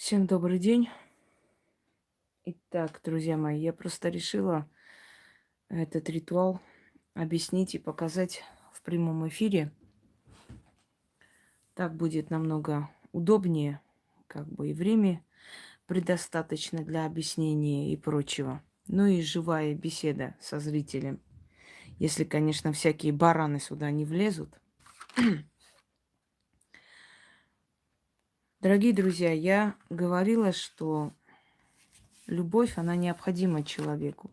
Всем добрый день. Итак, друзья мои, я просто решила этот ритуал объяснить и показать в прямом эфире. Так будет намного удобнее, как бы и время предостаточно для объяснения и прочего. Ну и живая беседа со зрителем. Если, конечно, всякие бараны сюда не влезут. Дорогие друзья, я говорила, что любовь, она необходима человеку.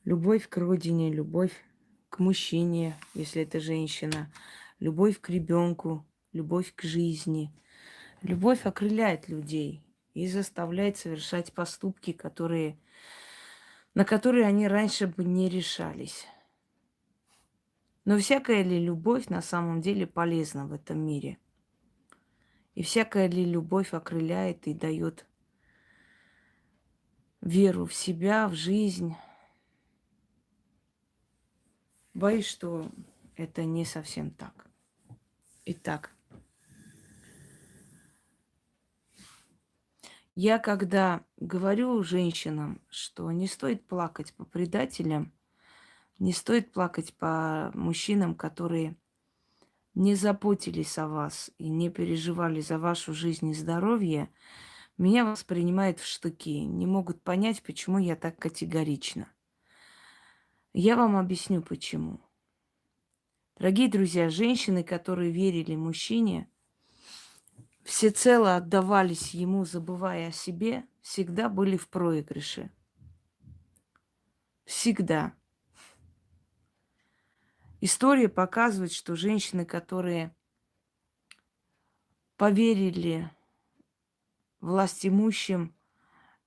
Любовь к родине, любовь к мужчине, если это женщина, любовь к ребенку, любовь к жизни. Любовь окрыляет людей и заставляет совершать поступки, на которые они раньше бы не решались. Но всякая ли любовь на самом деле полезна в этом мире? И всякая ли любовь окрыляет и дает веру в себя, в жизнь? Боюсь, что это не совсем так. Итак, я когда говорю женщинам, что не стоит плакать по предателям, не стоит плакать по мужчинам, которые не заботились о вас и не переживали за вашу жизнь и здоровье, меня воспринимают в штыки, не могут понять, почему я так категорична. Я вам объясню, почему. Дорогие друзья, женщины, которые верили мужчине, всецело отдавались ему, забывая о себе, всегда были в проигрыше. Всегда. История показывает, что женщины, которые поверили властимущим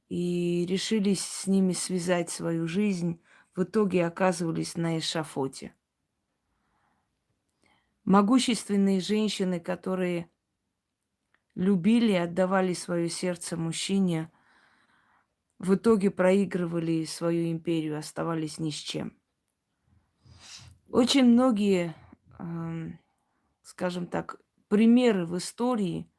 и решились с ними связать свою жизнь, в итоге оказывались на эшафоте. Могущественные женщины, которые любили и отдавали свое сердце мужчине, в итоге проигрывали свою империю, оставались ни с чем. Очень многие, скажем так, примеры в истории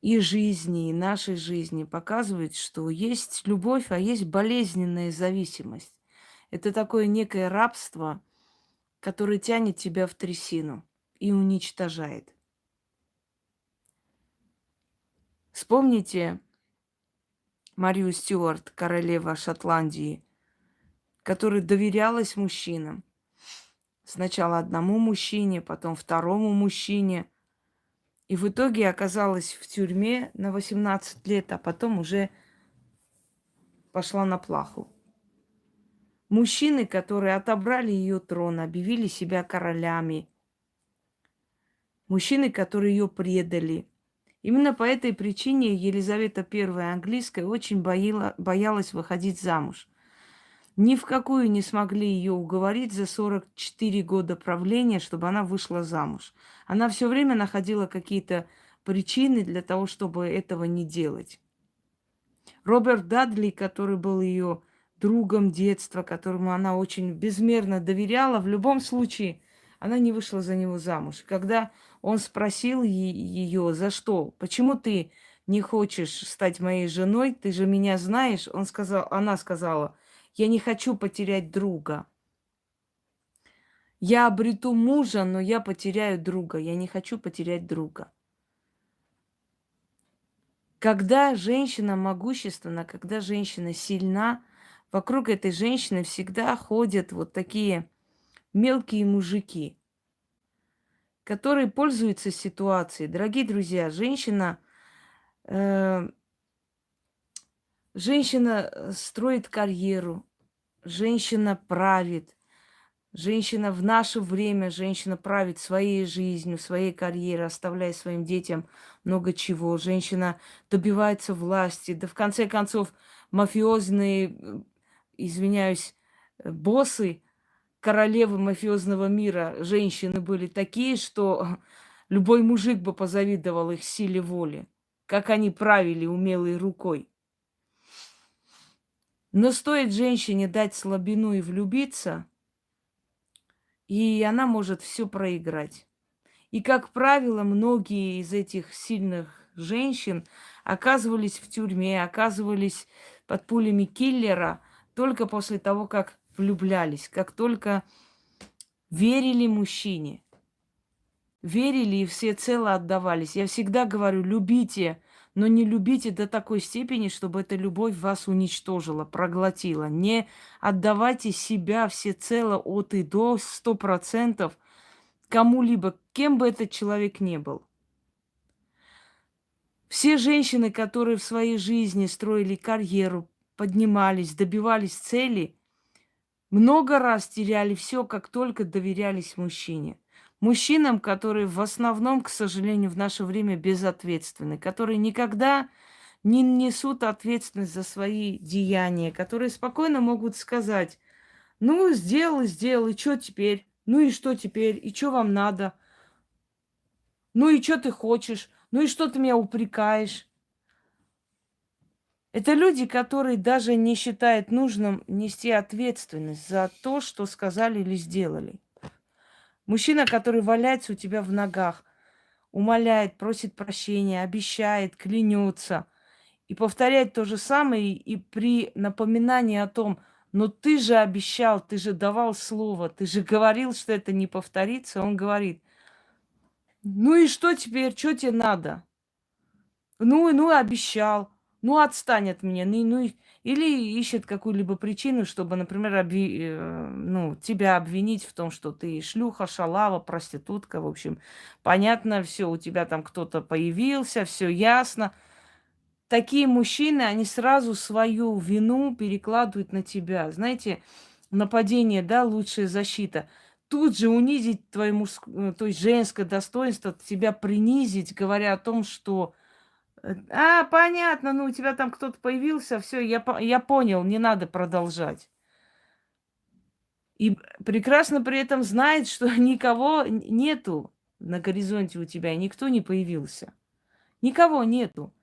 и жизни, и нашей жизни показывают, что есть любовь, а есть болезненная зависимость. Это такое некое рабство, которое тянет тебя в трясину и уничтожает. Вспомните Марию Стюарт, королева Шотландии, которая доверялась мужчинам. Сначала одному мужчине, потом второму мужчине. И в итоге оказалась в тюрьме на 18 лет, а потом уже пошла на плаху. Мужчины, которые отобрали ее трон, объявили себя королями. Мужчины, которые ее предали. Именно по этой причине Елизавета I английская очень боялась выходить замуж. Ни в какую не смогли ее уговорить за 44 года правления, чтобы она вышла замуж. Она все время находила какие-то причины для того, чтобы этого не делать. Роберт Дадли, который был ее другом детства, которому она очень безмерно доверяла, в любом случае она не вышла за него замуж. Когда он спросил ее, за что, почему ты не хочешь стать моей женой, ты же меня знаешь, она сказала, я не хочу потерять друга. Я обрету мужа, но я потеряю друга. Я не хочу потерять друга. Когда женщина могущественна, когда женщина сильна, вокруг этой женщины всегда ходят вот такие мелкие мужики, которые пользуются ситуацией. Дорогие друзья, э, женщина строит карьеру, женщина правит. Женщина в наше время, женщина правит своей жизнью, своей карьерой, оставляя своим детям много чего. Женщина добивается власти. Да в конце концов, мафиозные, извиняюсь, боссы, королевы мафиозного мира, женщины были такие, что любой мужик бы позавидовал их силе воли, как они правили умелой рукой. Но стоит женщине дать слабину и влюбиться – и она может все проиграть. И, как правило, многие из этих сильных женщин оказывались в тюрьме, оказывались под пулями киллера только после того, как влюблялись, как только верили мужчине. Верили и всецело отдавались. Я всегда говорю, любите, но не любите до такой степени, чтобы эта любовь вас уничтожила, проглотила. Не отдавайте себя всецело от и до 100% кому-либо, кем бы этот человек ни был. Все женщины, которые в своей жизни строили карьеру, поднимались, добивались цели, много раз теряли все, как только доверялись мужчине. Мужчинам, которые в основном, к сожалению, в наше время безответственны, которые никогда не несут ответственность за свои деяния, которые спокойно могут сказать, ну, сделал и сделал, и что теперь? Ну и что теперь? И что вам надо? Ну и что ты хочешь? Ну и что ты меня упрекаешь? Это люди, которые даже не считают нужным нести ответственность за то, что сказали или сделали. Мужчина, который валяется у тебя в ногах, умоляет, просит прощения, обещает, клянется и повторяет то же самое, и при напоминании о том, но ты же обещал, ты же давал слово, ты же говорил, что это не повторится, он говорит, ну и что теперь, что тебе надо? Ну, обещал. Ну, отстань от меня. Или ищет какую-либо причину, чтобы, например, тебя обвинить в том, что ты шлюха, шалава, проститутка. В общем, понятно, все, у тебя там кто-то появился, все ясно. Такие мужчины, они сразу свою вину перекладывают на тебя. Знаете, нападение, да, лучшая защита. Тут же унизить твое то есть женское достоинство, тебя принизить, говоря о том, что понятно, ну у тебя там кто-то появился, все, я понял, не надо продолжать. И прекрасно при этом знает, что никого нету на горизонте у тебя, и никто не появился. Никого нету.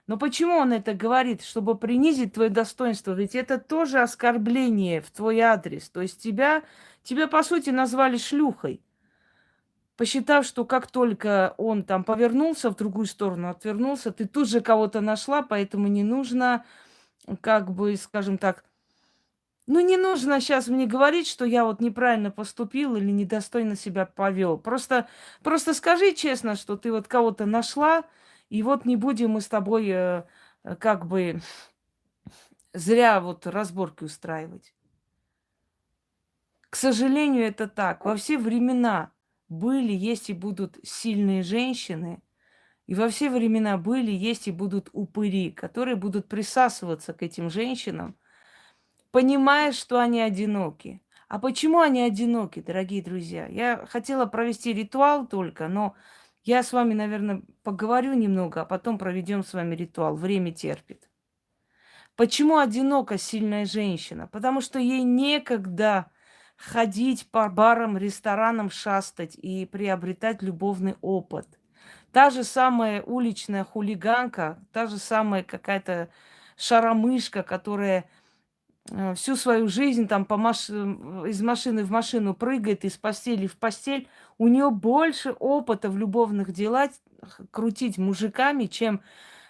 Но почему он это говорит? Чтобы принизить твое достоинство. Ведь это тоже оскорбление в твой адрес. То есть тебя по сути, назвали шлюхой, посчитав, что как только он там повернулся в другую сторону, отвернулся, ты тут же кого-то нашла, поэтому не нужно, как бы, скажем так, ну не нужно сейчас мне говорить, что я вот неправильно поступил или недостойно себя повел. Просто скажи честно, что ты вот кого-то нашла, и вот не будем мы с тобой как бы зря вот разборки устраивать. К сожалению, это так. Во все времена были, есть и будут сильные женщины, и во все времена были, есть и будут упыри, которые будут присасываться к этим женщинам, понимая, что они одиноки. А почему они одиноки, дорогие друзья? Я хотела провести ритуал только, но я с вами, наверное, поговорю немного, а потом проведем с вами ритуал. Время терпит. Почему одинока сильная женщина? Потому что ей некогда ходить по барам, ресторанам, шастать и приобретать любовный опыт. Та же самая уличная хулиганка, та же самая какая-то шаромышка, которая всю свою жизнь там из машины в машину прыгает, из постели в постель, у нее больше опыта в любовных делах крутить мужиками, чем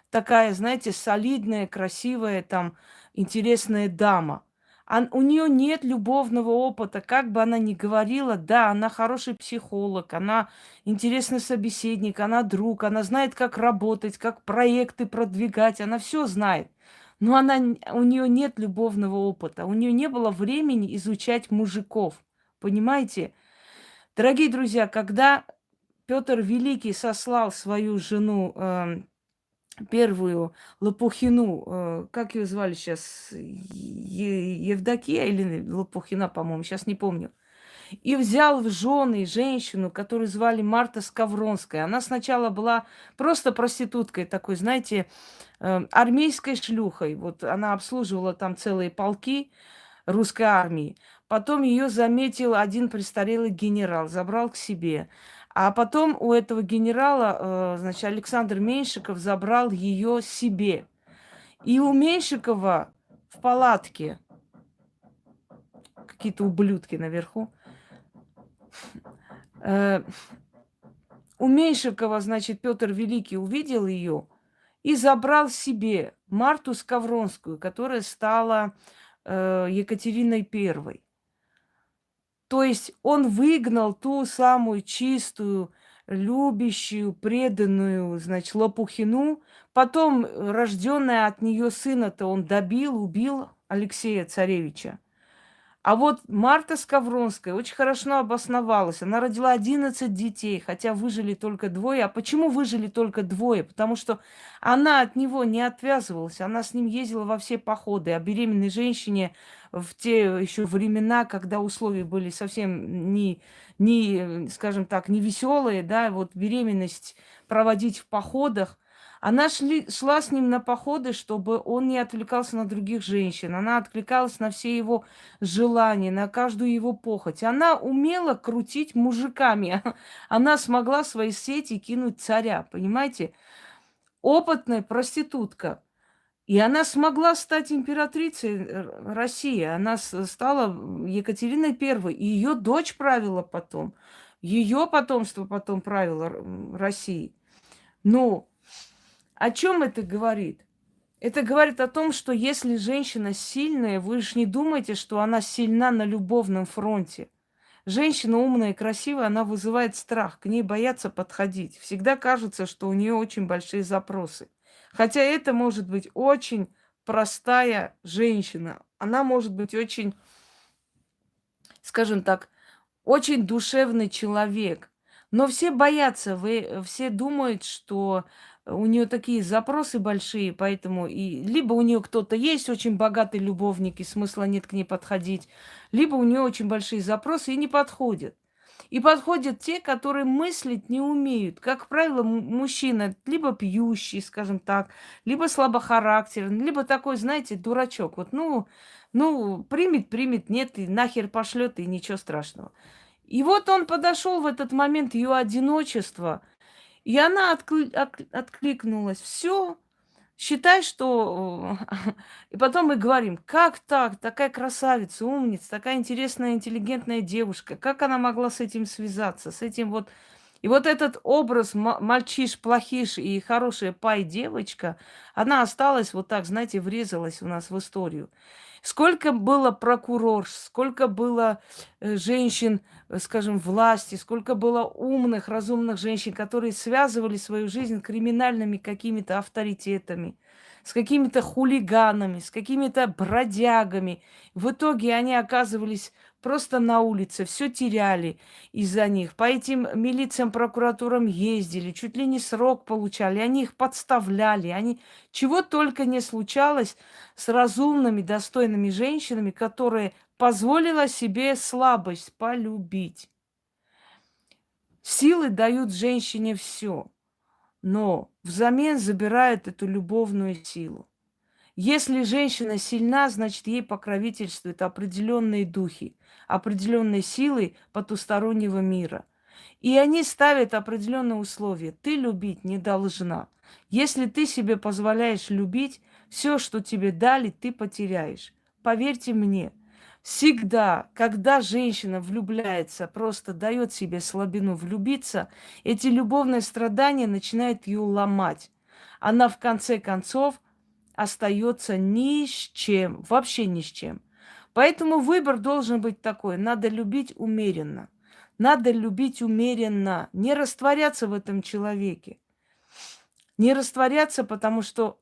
такая, знаете, солидная, красивая, там, интересная дама. У нее нет любовного опыта, как бы она ни говорила, да, она хороший психолог, она интересный собеседник, она друг, она знает, как работать, как проекты продвигать, она все знает. Но у нее нет любовного опыта, у нее не было времени изучать мужиков. Понимаете? Дорогие друзья, когда Петр Великий сослал свою жену первую Лопухину, как ее звали сейчас, Евдокия или Лопухина, по-моему, сейчас не помню, и взял в жены женщину, которую звали Марта Скавронская. Она сначала была просто проституткой такой, знаете, армейской шлюхой. Вот она обслуживала там целые полки русской армии. Потом ее заметил один престарелый генерал, забрал к себе. А потом у этого генерала, значит, Александр Меньшиков забрал ее себе. И у Меньшикова в палатке какие-то ублюдки наверху. У Меньшикова, значит, Петр Великий увидел ее и забрал себе Марту Скавронскую, которая стала Екатериной I. То есть он выгнал ту самую чистую, любящую, преданную, значит, Лопухину. Потом рожденная от нее сына-то он добил, убил Алексея Царевича. А вот Марта Скавронская очень хорошо обосновалась. Она родила 11 детей, хотя выжили только двое. А почему выжили только двое? Потому что она от него не отвязывалась. Она с ним ездила во все походы. А беременной женщине в те еще времена, когда условия были совсем скажем так, не веселые, да, вот беременность проводить в походах, она шла с ним на походы, чтобы он не отвлекался на других женщин. Она отвлекалась на все его желания, на каждую его похоть. Она умела крутить мужиками. Она смогла свои сети кинуть царя, понимаете? Опытная проститутка. И она смогла стать императрицей России. Она стала Екатериной I. И ее дочь правила потом. Ее потомство потом правило Россией. Ну, о чем это говорит? Это говорит о том, что если женщина сильная, вы же не думайте, что она сильна на любовном фронте. Женщина умная и красивая, она вызывает страх, к ней боятся подходить. Всегда кажется, что у нее очень большие запросы. Хотя это может быть очень простая женщина. Она может быть очень, скажем так, очень душевный человек. Но все боятся, все думают, что у нее такие запросы большие, поэтому и либо у нее кто-то есть очень богатый любовник, и смысла нет к ней подходить, либо у нее очень большие запросы и не подходят. И подходят те, которые мыслить не умеют. Как правило, мужчина либо пьющий, скажем так, либо слабохарактерный, либо такой, знаете, дурачок. Вот, примет, нет, и нахер пошлет, и ничего страшного. И вот он подошел в этот момент ее одиночества, и она откликнулась. Все, считай, что... И потом мы говорим, как так? Такая красавица, умница, такая интересная, интеллигентная девушка. Как она могла с этим связаться? С этим вот... И вот этот образ мальчиш-плохиш и хорошая пай-девочка, она осталась вот так, знаете, врезалась у нас в историю. Сколько было прокурорш, сколько было женщин, скажем, власти, сколько было умных, разумных женщин, которые связывали свою жизнь с криминальными какими-то авторитетами, с какими-то хулиганами, с какими-то бродягами. В итоге они оказывались просто на улице, все теряли из-за них. По этим милициям, прокуратурам ездили, чуть ли не срок получали, они их подставляли, они чего только не случалось с разумными, достойными женщинами, которые позволила себе слабость полюбить. Силы дают женщине все, но взамен забирают эту любовную силу. Если женщина сильна, значит, ей покровительствуют определенные духи, определенные силы потустороннего мира. И они ставят определенные условия. Ты любить не должна. Если ты себе позволяешь любить, все, что тебе дали, ты потеряешь. Поверьте мне, всегда, когда женщина влюбляется, просто дает себе слабину влюбиться, эти любовные страдания начинают ее ломать. Она в конце концов остается ни с чем, вообще ни с чем. Поэтому выбор должен быть такой. Надо любить умеренно. Надо любить умеренно, не растворяться в этом человеке. Не растворяться, потому что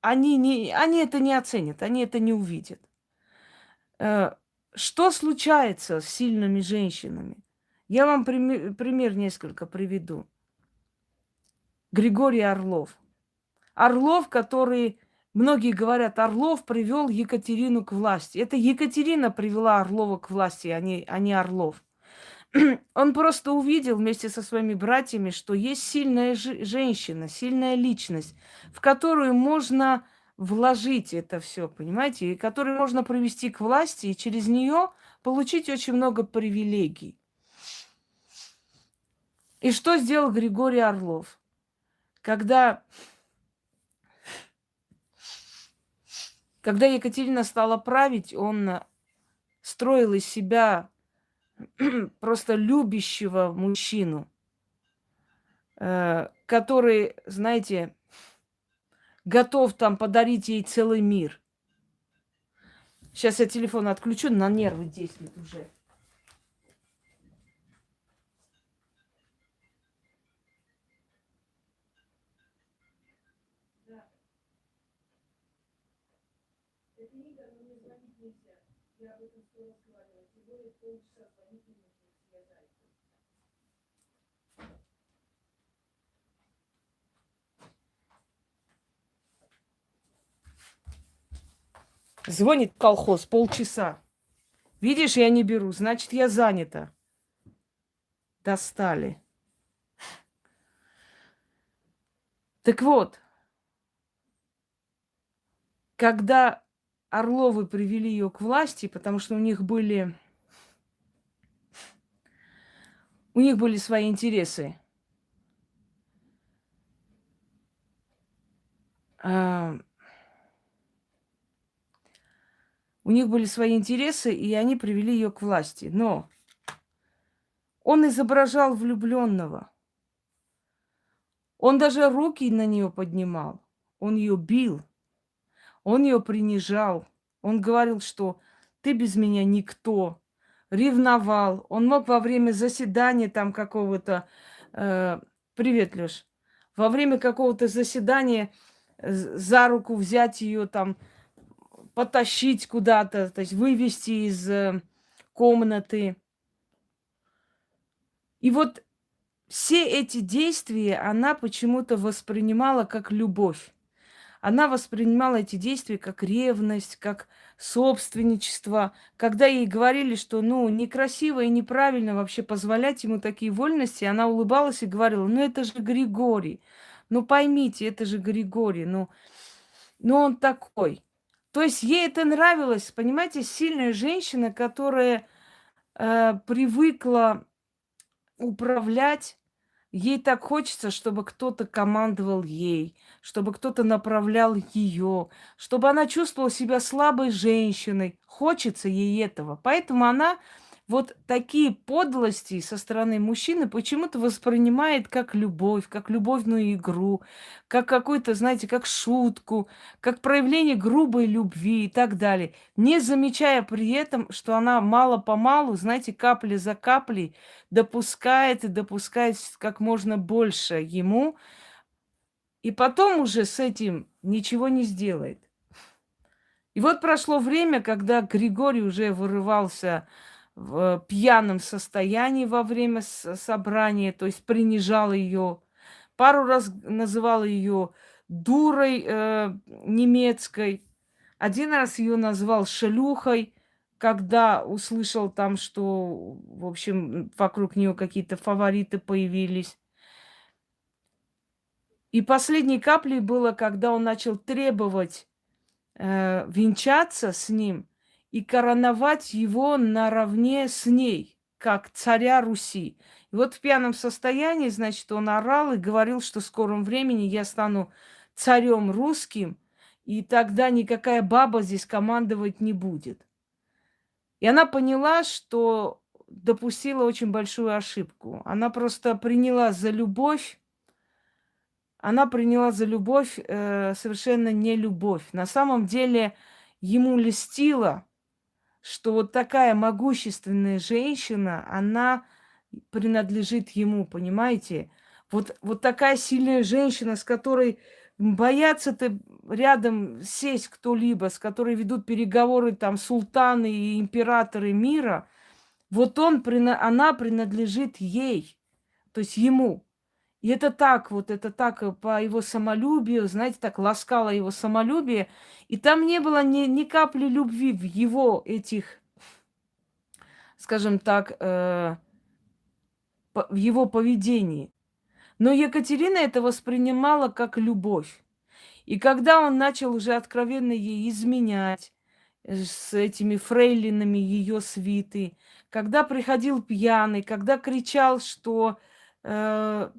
они это не оценят, они это не увидят. Что случается с сильными женщинами? Я вам пример несколько приведу. Григорий Орлов. Орлов, который, многие говорят, Орлов привел Екатерину к власти. Это Екатерина привела Орлова к власти, а не Орлов. Он просто увидел вместе со своими братьями, что есть сильная женщина, сильная личность, в которую можно вложить это все, понимаете, и которую можно привести к власти, и через нее получить очень много привилегий. И что сделал Григорий Орлов? Когда Екатерина стала править, он строил из себя просто любящего мужчину, который, знаете, готов там подарить ей целый мир. Сейчас я телефон отключу, на нервы действует уже. Звонит колхоз полчаса. Видишь, я не беру, значит, я занята. Достали. Так вот, когда Орловы привели ее к власти, потому что у них были свои интересы. А, у них были свои интересы, и они привели ее к власти. Но он изображал влюбленного. Он даже руки на нее поднимал. Он ее бил. Он ее принижал. Он говорил, что ты без меня никто. Ревновал. Он мог во время заседания там какого-то... привет, Леш. Во время какого-то заседания за руку взять ее там, потащить куда-то, то есть вывести из комнаты. И вот все эти действия она почему-то воспринимала как любовь. Она воспринимала эти действия как ревность, как собственничество. Когда ей говорили, что некрасиво и неправильно вообще позволять ему такие вольности, она улыбалась и говорила: ну это же Григорий, ну поймите, это же Григорий, ну он такой. То есть ей это нравилось, понимаете, сильная женщина, которая привыкла управлять. Ей так хочется, чтобы кто-то командовал ей, чтобы кто-то направлял ее, чтобы она чувствовала себя слабой женщиной. Хочется ей этого. Поэтому она вот такие подлости со стороны мужчины почему-то воспринимает как любовь, как любовную игру, как какую-то, знаете, как шутку, как проявление грубой любви и так далее. Не замечая при этом, что она мало-помалу, знаете, капля за каплей допускает и допускает как можно больше ему, и потом уже с этим ничего не сделает. И вот прошло время, когда Григорий уже вырывался в пьяном состоянии во время собрания, то есть принижал ее, пару раз называл ее дурой немецкой, один раз ее назвал шлюхой, когда услышал там, что, в общем, вокруг нее какие-то фавориты появились. И последней каплей было, когда он начал требовать венчаться с ним и короновать его наравне с ней, как царя Руси. И вот в пьяном состоянии, значит, он орал и говорил, что в скором времени я стану царем русским, и тогда никакая баба здесь командовать не будет. И она поняла, что допустила очень большую ошибку. Она приняла за любовь совершенно не любовь. На самом деле ему льстило, что вот такая могущественная женщина, она принадлежит ему, понимаете? Вот такая сильная женщина, с которой боятся-то рядом сесть кто-либо, с которой ведут переговоры там султаны и императоры мира, она принадлежит ей, то есть ему. И это так по его самолюбию, знаете, так ласкало его самолюбие. И там не было ни капли любви в его этих, скажем так, в его поведении. Но Екатерина это воспринимала как любовь. И когда он начал уже откровенно ей изменять с этими фрейлинами ее свиты, когда приходил пьяный, когда кричал, что да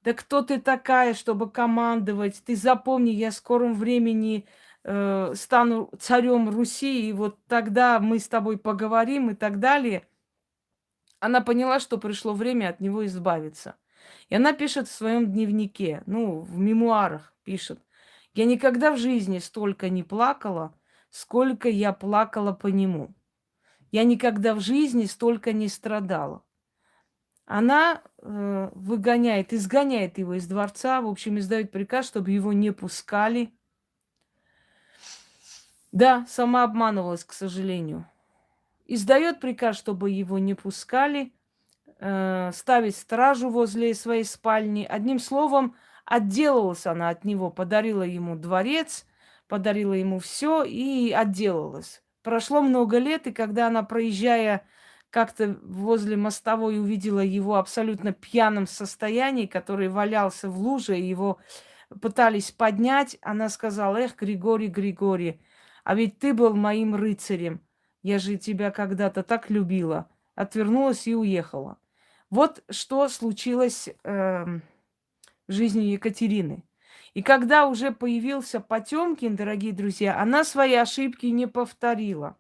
кто ты такая, чтобы командовать, ты запомни, я в скором времени стану царем Руси, и вот тогда мы с тобой поговорим и так далее, она поняла, что пришло время от него избавиться. И она пишет в своем дневнике, в мемуарах пишет: Я никогда в жизни столько не плакала, сколько я плакала по нему. Я никогда в жизни столько не страдала. Она изгоняет его из дворца, в общем, издает приказ, чтобы его не пускали. Да, сама обманывалась, к сожалению. Издает приказ, чтобы его не пускали, ставить стражу возле своей спальни. Одним словом, отделалась она от него, подарила ему дворец, подарила ему все и отделалась. Прошло много лет, и когда она, проезжая как-то возле мостовой, увидела его абсолютно пьяном состоянии, который валялся в луже, и его пытались поднять, она сказала: эх, Григорий, Григорий, а ведь ты был моим рыцарем. Я же тебя когда-то так любила. Отвернулась и уехала. Вот что случилось в жизни Екатерины. И когда уже появился Потемкин, дорогие друзья, она свои ошибки не повторила.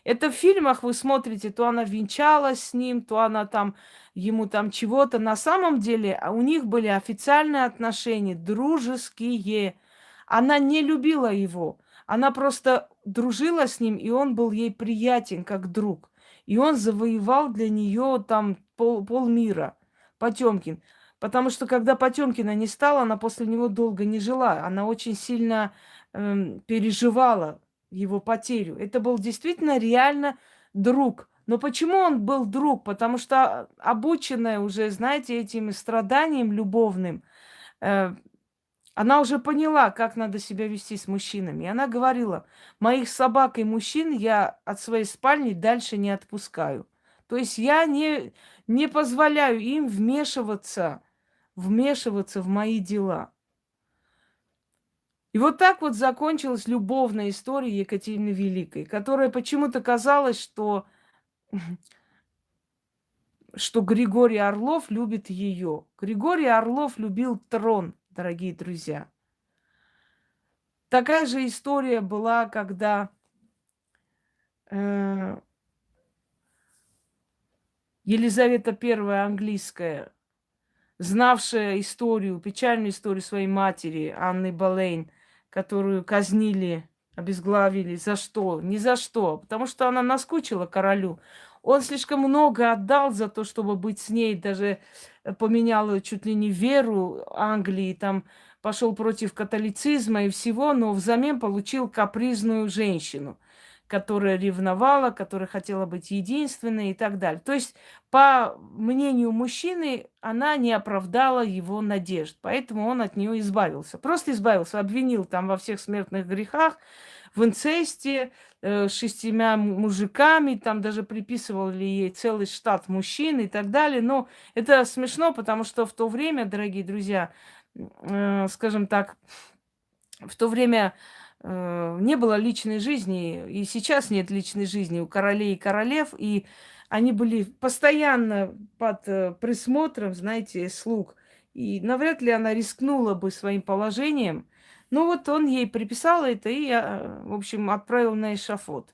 Это в фильмах вы смотрите, то она венчалась с ним, то она там ему там чего-то. На самом деле у них были официальные отношения, дружеские. Она не любила его. Она просто дружила с ним, и он был ей приятен, как друг. И он завоевал для нее там полмира. Потемкин. Потому что когда Потемкина не стало, она после него долго не жила. Она очень сильно переживала его потерю. Это был действительно реально друг. Но почему он был друг? Потому что обученная уже, знаете, этим страданием любовным, э, она уже поняла, как надо себя вести с мужчинами. И она говорила: моих собак и мужчин я от своей спальни дальше не отпускаю. То есть я не позволяю им вмешиваться в мои дела. И вот так вот закончилась любовная история Екатерины Великой, которая почему-то казалось, что Григорий Орлов любит ее. Григорий Орлов любил трон, дорогие друзья. Такая же история была, когда э, Елизавета I английская, знавшая историю, печальную историю своей матери Анны Болейн, которую казнили, обезглавили. За что? Ни за что. Потому что она наскучила королю. Он слишком много отдал за то, чтобы быть с ней. Даже поменял чуть ли не веру Англии. Там пошел против католицизма и всего, но взамен получил капризную женщину, которая ревновала, которая хотела быть единственной и так далее. То есть, по мнению мужчины, она не оправдала его надежд, поэтому он от нее избавился. Просто избавился, обвинил там во всех смертных грехах, в инцесте, с 6 мужиками, там даже приписывали ей целый штат мужчин и так далее. Но это смешно, потому что в то время, дорогие друзья, скажем так, в то время не было личной жизни, и сейчас нет личной жизни у королей и королев, и они были постоянно под присмотром, знаете, слуг. И навряд ли она рискнула бы своим положением. Но вот он ей приписал это и, в общем, отправил на эшафот.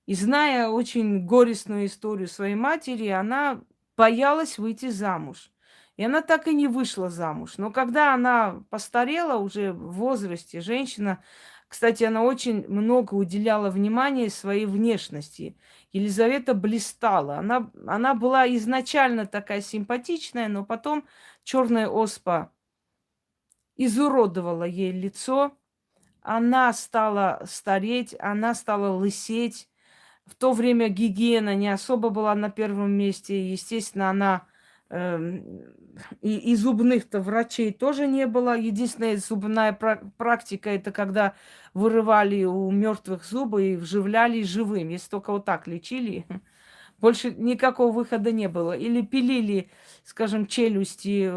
И зная очень горестную историю своей матери, она боялась выйти замуж. И она так и не вышла замуж. Но когда она постарела уже в возрасте, женщина, кстати, она очень много уделяла внимания своей внешности. Елизавета блистала. Она была изначально такая симпатичная, но потом черная оспа изуродовала ей лицо. Она стала стареть, она стала лысеть. В то время гигиена не особо была на первом месте. Естественно, она и зубных-то врачей тоже не было. Единственная зубная практика — это когда вырывали у мертвых зубы и вживляли живым. Если только вот так лечили, больше никакого выхода не было. Или пилили, скажем, челюсти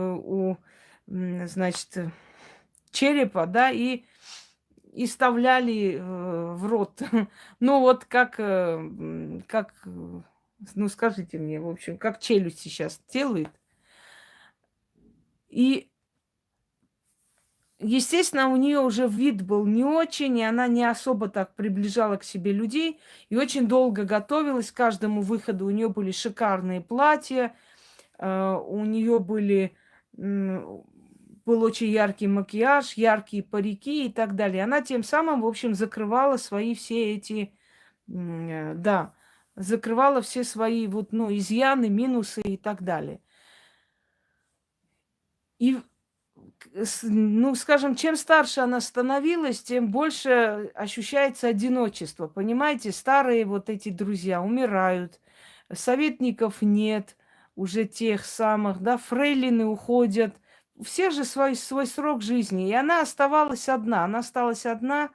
значит, черепа, да, и вставляли в рот. Ну, вот ну, скажите мне, в общем, как челюсть сейчас делают. И, естественно, у нее уже вид был не очень, и она не особо так приближала к себе людей, и очень долго готовилась к каждому выходу. У нее были шикарные платья, у нее были был очень яркий макияж, яркие парики и так далее. Она тем самым, в общем, закрывала свои все эти, да, закрывала все свои вот, ну, изъяны, минусы и так далее. И, ну, скажем, чем старше она становилась, тем больше ощущается одиночество. Понимаете, старые вот эти друзья умирают, советников нет, уже тех самых, да, фрейлины уходят. Все же свой срок жизни. И она оставалась одна. Она осталась одна,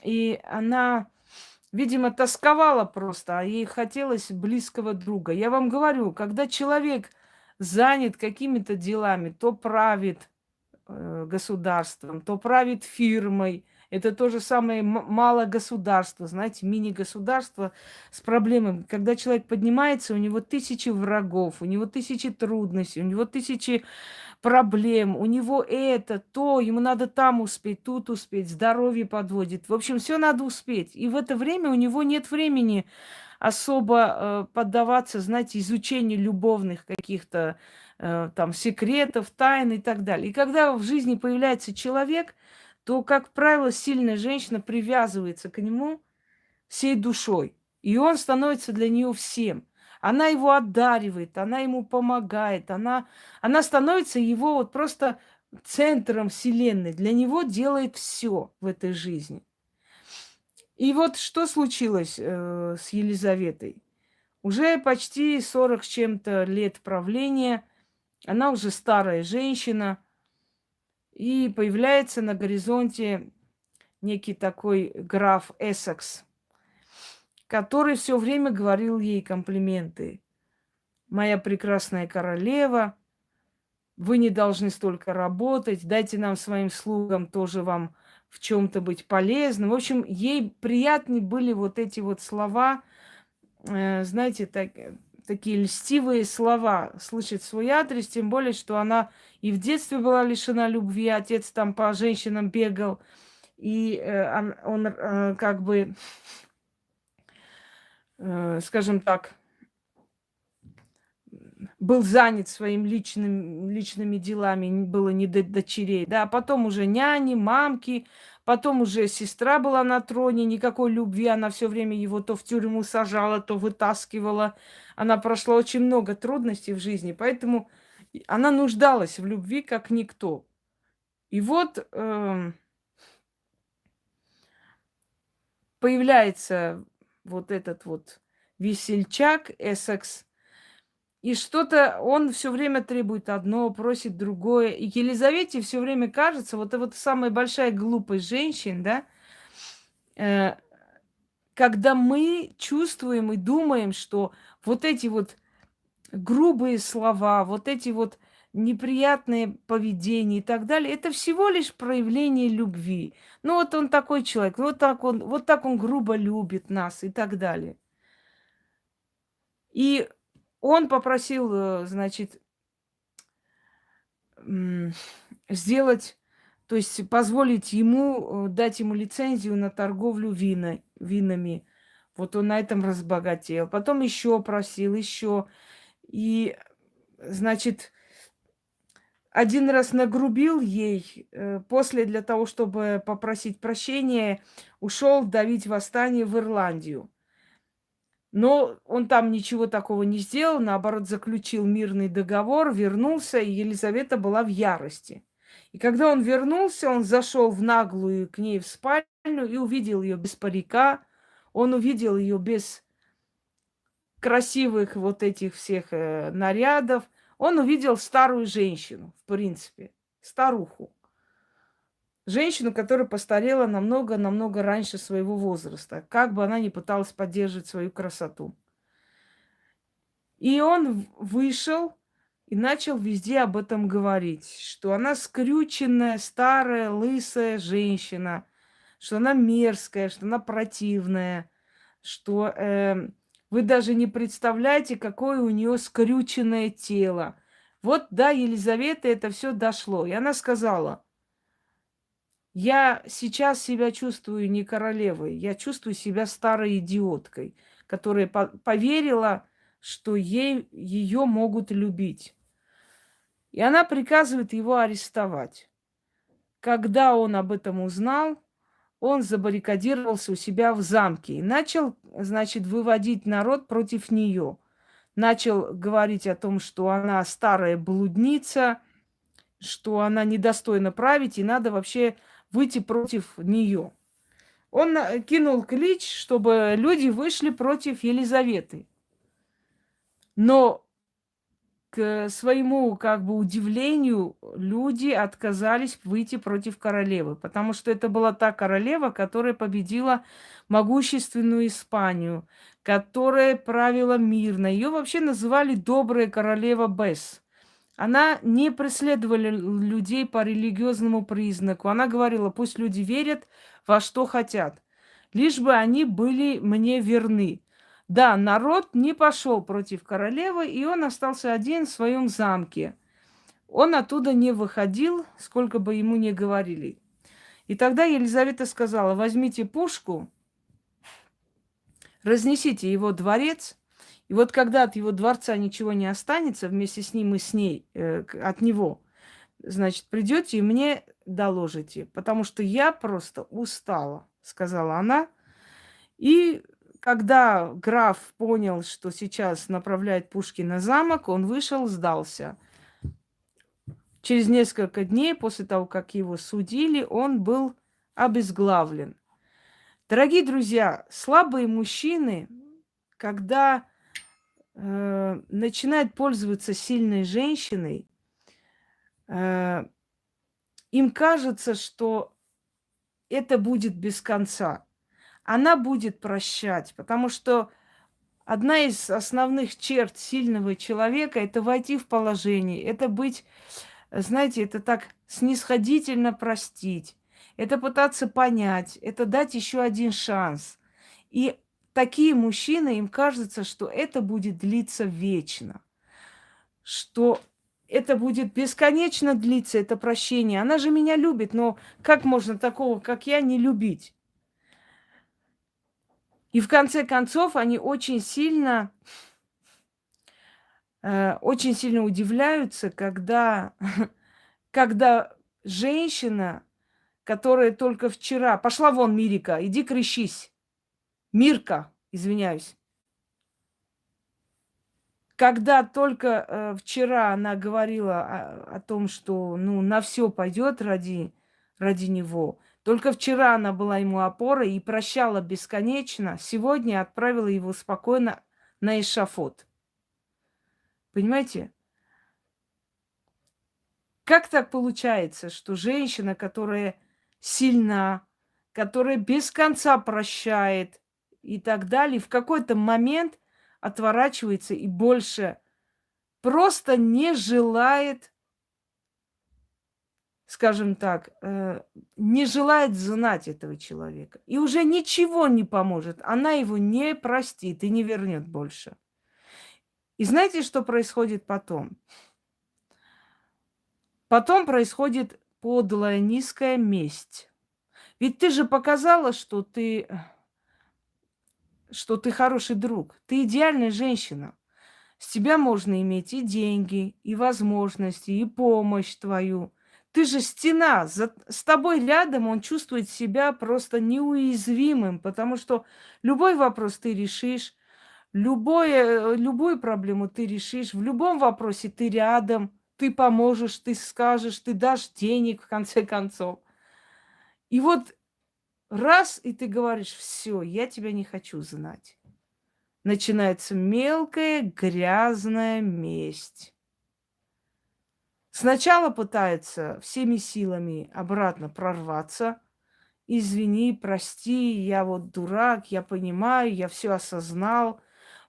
и она, видимо, тосковала просто, а ей хотелось близкого друга. Я вам говорю, когда человек занят какими-то делами, то правит государством, то правит фирмой. Это то же самое мало государства, знаете, мини-государство с проблемами. Когда человек поднимается, у него тысячи врагов, у него тысячи трудностей, у него тысячи проблем, у него это, то, ему надо там успеть, тут успеть, здоровье подводит. В общем, все надо успеть. И в это время у него нет времени особо поддаваться, знаете, изучению любовных каких-то там секретов, тайн и так далее. И когда в жизни появляется человек, то, как правило, сильная женщина привязывается к нему всей душой. И он становится для нее всем. Она его одаривает, она ему помогает, она становится его вот просто центром вселенной. Для него делает все в этой жизни. И вот что случилось с Елизаветой? Уже почти 40 с чем-то лет правления, она уже старая женщина, и появляется на горизонте некий такой граф Эссекс, который все время говорил ей комплименты. «Моя прекрасная королева, вы не должны столько работать, дайте нам своим слугам тоже вам в чем-то быть полезным». В общем, ей приятны были вот эти вот слова, знаете, такие льстивые слова слышать в свой адрес, тем более, что она и в детстве была лишена любви, отец там по женщинам бегал, и он как бы, скажем так, был занят личными делами, было не до дочерей, да, а потом уже няни, мамки, потом уже сестра была на троне, никакой любви, она все время его то в тюрьму сажала, то вытаскивала. Она прошла очень много трудностей в жизни, поэтому она нуждалась в любви как никто. И вот появляется вот этот вот весельчак Эссекс, и что-то он все время требует одно, просит другое. И Елизавете все время кажется, вот это вот самая большая глупость женщин, да, э, когда мы чувствуем и думаем, что вот эти вот грубые слова, вот эти вот неприятные поведения и так далее, это всего лишь проявление любви. Ну вот он такой человек, вот так он грубо любит нас и так далее. И он попросил, значит, сделать, то есть позволить ему, дать ему лицензию на торговлю винами. Вот он на этом разбогател. Потом еще просил, еще. И, значит, один раз нагрубил ей, после для того, чтобы попросить прощения, ушел давить восстание в Ирландию. Но он там ничего такого не сделал, наоборот, заключил мирный договор, вернулся, и Елизавета была в ярости. И когда он вернулся, он зашел в наглую к ней в спальню и увидел ее без парика, он увидел ее без красивых вот этих всех нарядов. Он увидел старую женщину, в принципе, старуху. Женщину, которая постарела намного раньше своего возраста, как бы она ни пыталась поддерживать свою красоту. И он вышел и начал везде об этом говорить, что она скрюченная, старая, лысая женщина, что она мерзкая, что она противная, что вы даже не представляете, какое у нее скрюченное тело. Вот до Елизаветы это все дошло. И она сказала: я сейчас себя чувствую не королевой, я чувствую себя старой идиоткой, которая поверила, что ее могут любить. И она приказывает его арестовать. Когда он об этом узнал, он забаррикадировался у себя в замке и начал, значит, выводить народ против нее. Начал говорить о том, что она старая блудница, что она недостойна править, и надо вообще выйти против нее. Он кинул клич, чтобы люди вышли против Елизаветы. Но к своему как бы удивлению люди отказались выйти против королевы, потому что это была та королева, которая победила могущественную Испанию, которая правила мирно. Ее вообще называли добрая королева Бесс. Она не преследовала людей по религиозному признаку. Она говорила, пусть люди верят во что хотят, лишь бы они были мне верны. Да, народ не пошел против королевы, и он остался один в своем замке. Он оттуда не выходил, сколько бы ему ни говорили. И тогда Елизавета сказала, возьмите пушку, разнесите его дворец, и вот когда от его дворца ничего не останется, вместе с ним и с ней, от него, значит, придете и мне доложите, потому что я просто устала, сказала она. И когда граф понял, что сейчас направляет пушки на замок, он вышел, сдался. Через несколько дней после того, как его судили, он был обезглавлен. Дорогие друзья, слабые мужчины, когда начинают пользоваться сильной женщиной, им кажется, что это будет без конца. Она будет прощать, потому что одна из основных черт сильного человека – это войти в положение, это быть, знаете, это так снисходительно простить, это пытаться понять, это дать еще один шанс. И такие мужчины, им кажется, что это будет длиться вечно, что это будет бесконечно длиться, это прощение. Она же меня любит, но как можно такого, как я, не любить? И в конце концов они очень сильно удивляются, когда, когда женщина, которая только вчера... Пошла вон, Мирика, иди крещись. Мирка, извиняюсь. Когда только вчера она говорила о том, что ну, на все пойдет ради него, только вчера она была ему опорой и прощала бесконечно, сегодня отправила его спокойно на эшафот. Понимаете? Как так получается, что женщина, которая сильна, которая без конца прощает и так далее, в какой-то момент отворачивается и больше просто не желает, скажем так, не желает знать этого человека. И уже ничего не поможет. Она его не простит и не вернет больше. И знаете, что происходит потом? Потом происходит подлая, низкая месть. Ведь ты же показала, что ты хороший друг. Ты идеальная женщина. С тебя можно иметь и деньги, и возможности, и помощь твою. Ты же стена. С тобой рядом он чувствует себя просто неуязвимым, потому что любой вопрос ты решишь, любую проблему ты решишь, в любом вопросе ты рядом, ты поможешь, ты скажешь, ты дашь денег, в конце концов. И вот раз, и ты говоришь, все, я тебя не хочу знать. Начинается мелкая грязная месть. Сначала пытается всеми силами обратно прорваться. Извини, прости, я вот дурак, я понимаю, я все осознал.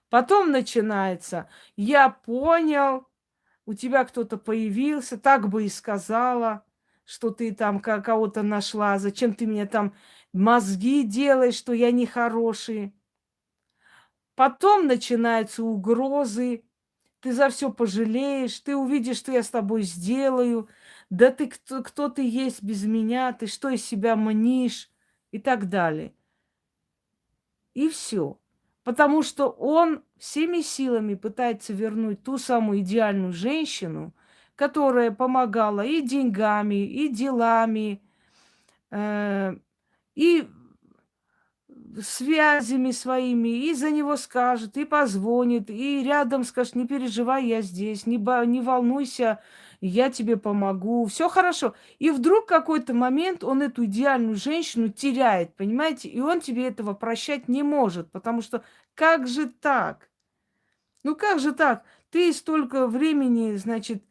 Потом начинается, я понял, у тебя кто-то появился, так бы и сказала, что ты там кого-то нашла, зачем ты мне там мозги делаешь, что я нехороший. Потом начинаются угрозы, ты за все пожалеешь, ты увидишь, что я с тобой сделаю, да ты кто ты есть без меня, ты что из себя мнишь и так далее. И все. Потому что он всеми силами пытается вернуть ту самую идеальную женщину, которая помогала и деньгами, и делами, и связями своими, и за него скажет, и позвонит, и рядом скажет: не переживай, я здесь, не волнуйся, я тебе помогу, все хорошо. И вдруг в какой-то момент он эту идеальную женщину теряет, понимаете? И он тебе этого прощать не может, потому что как же так? Ну как же так? Ты столько времени, значит,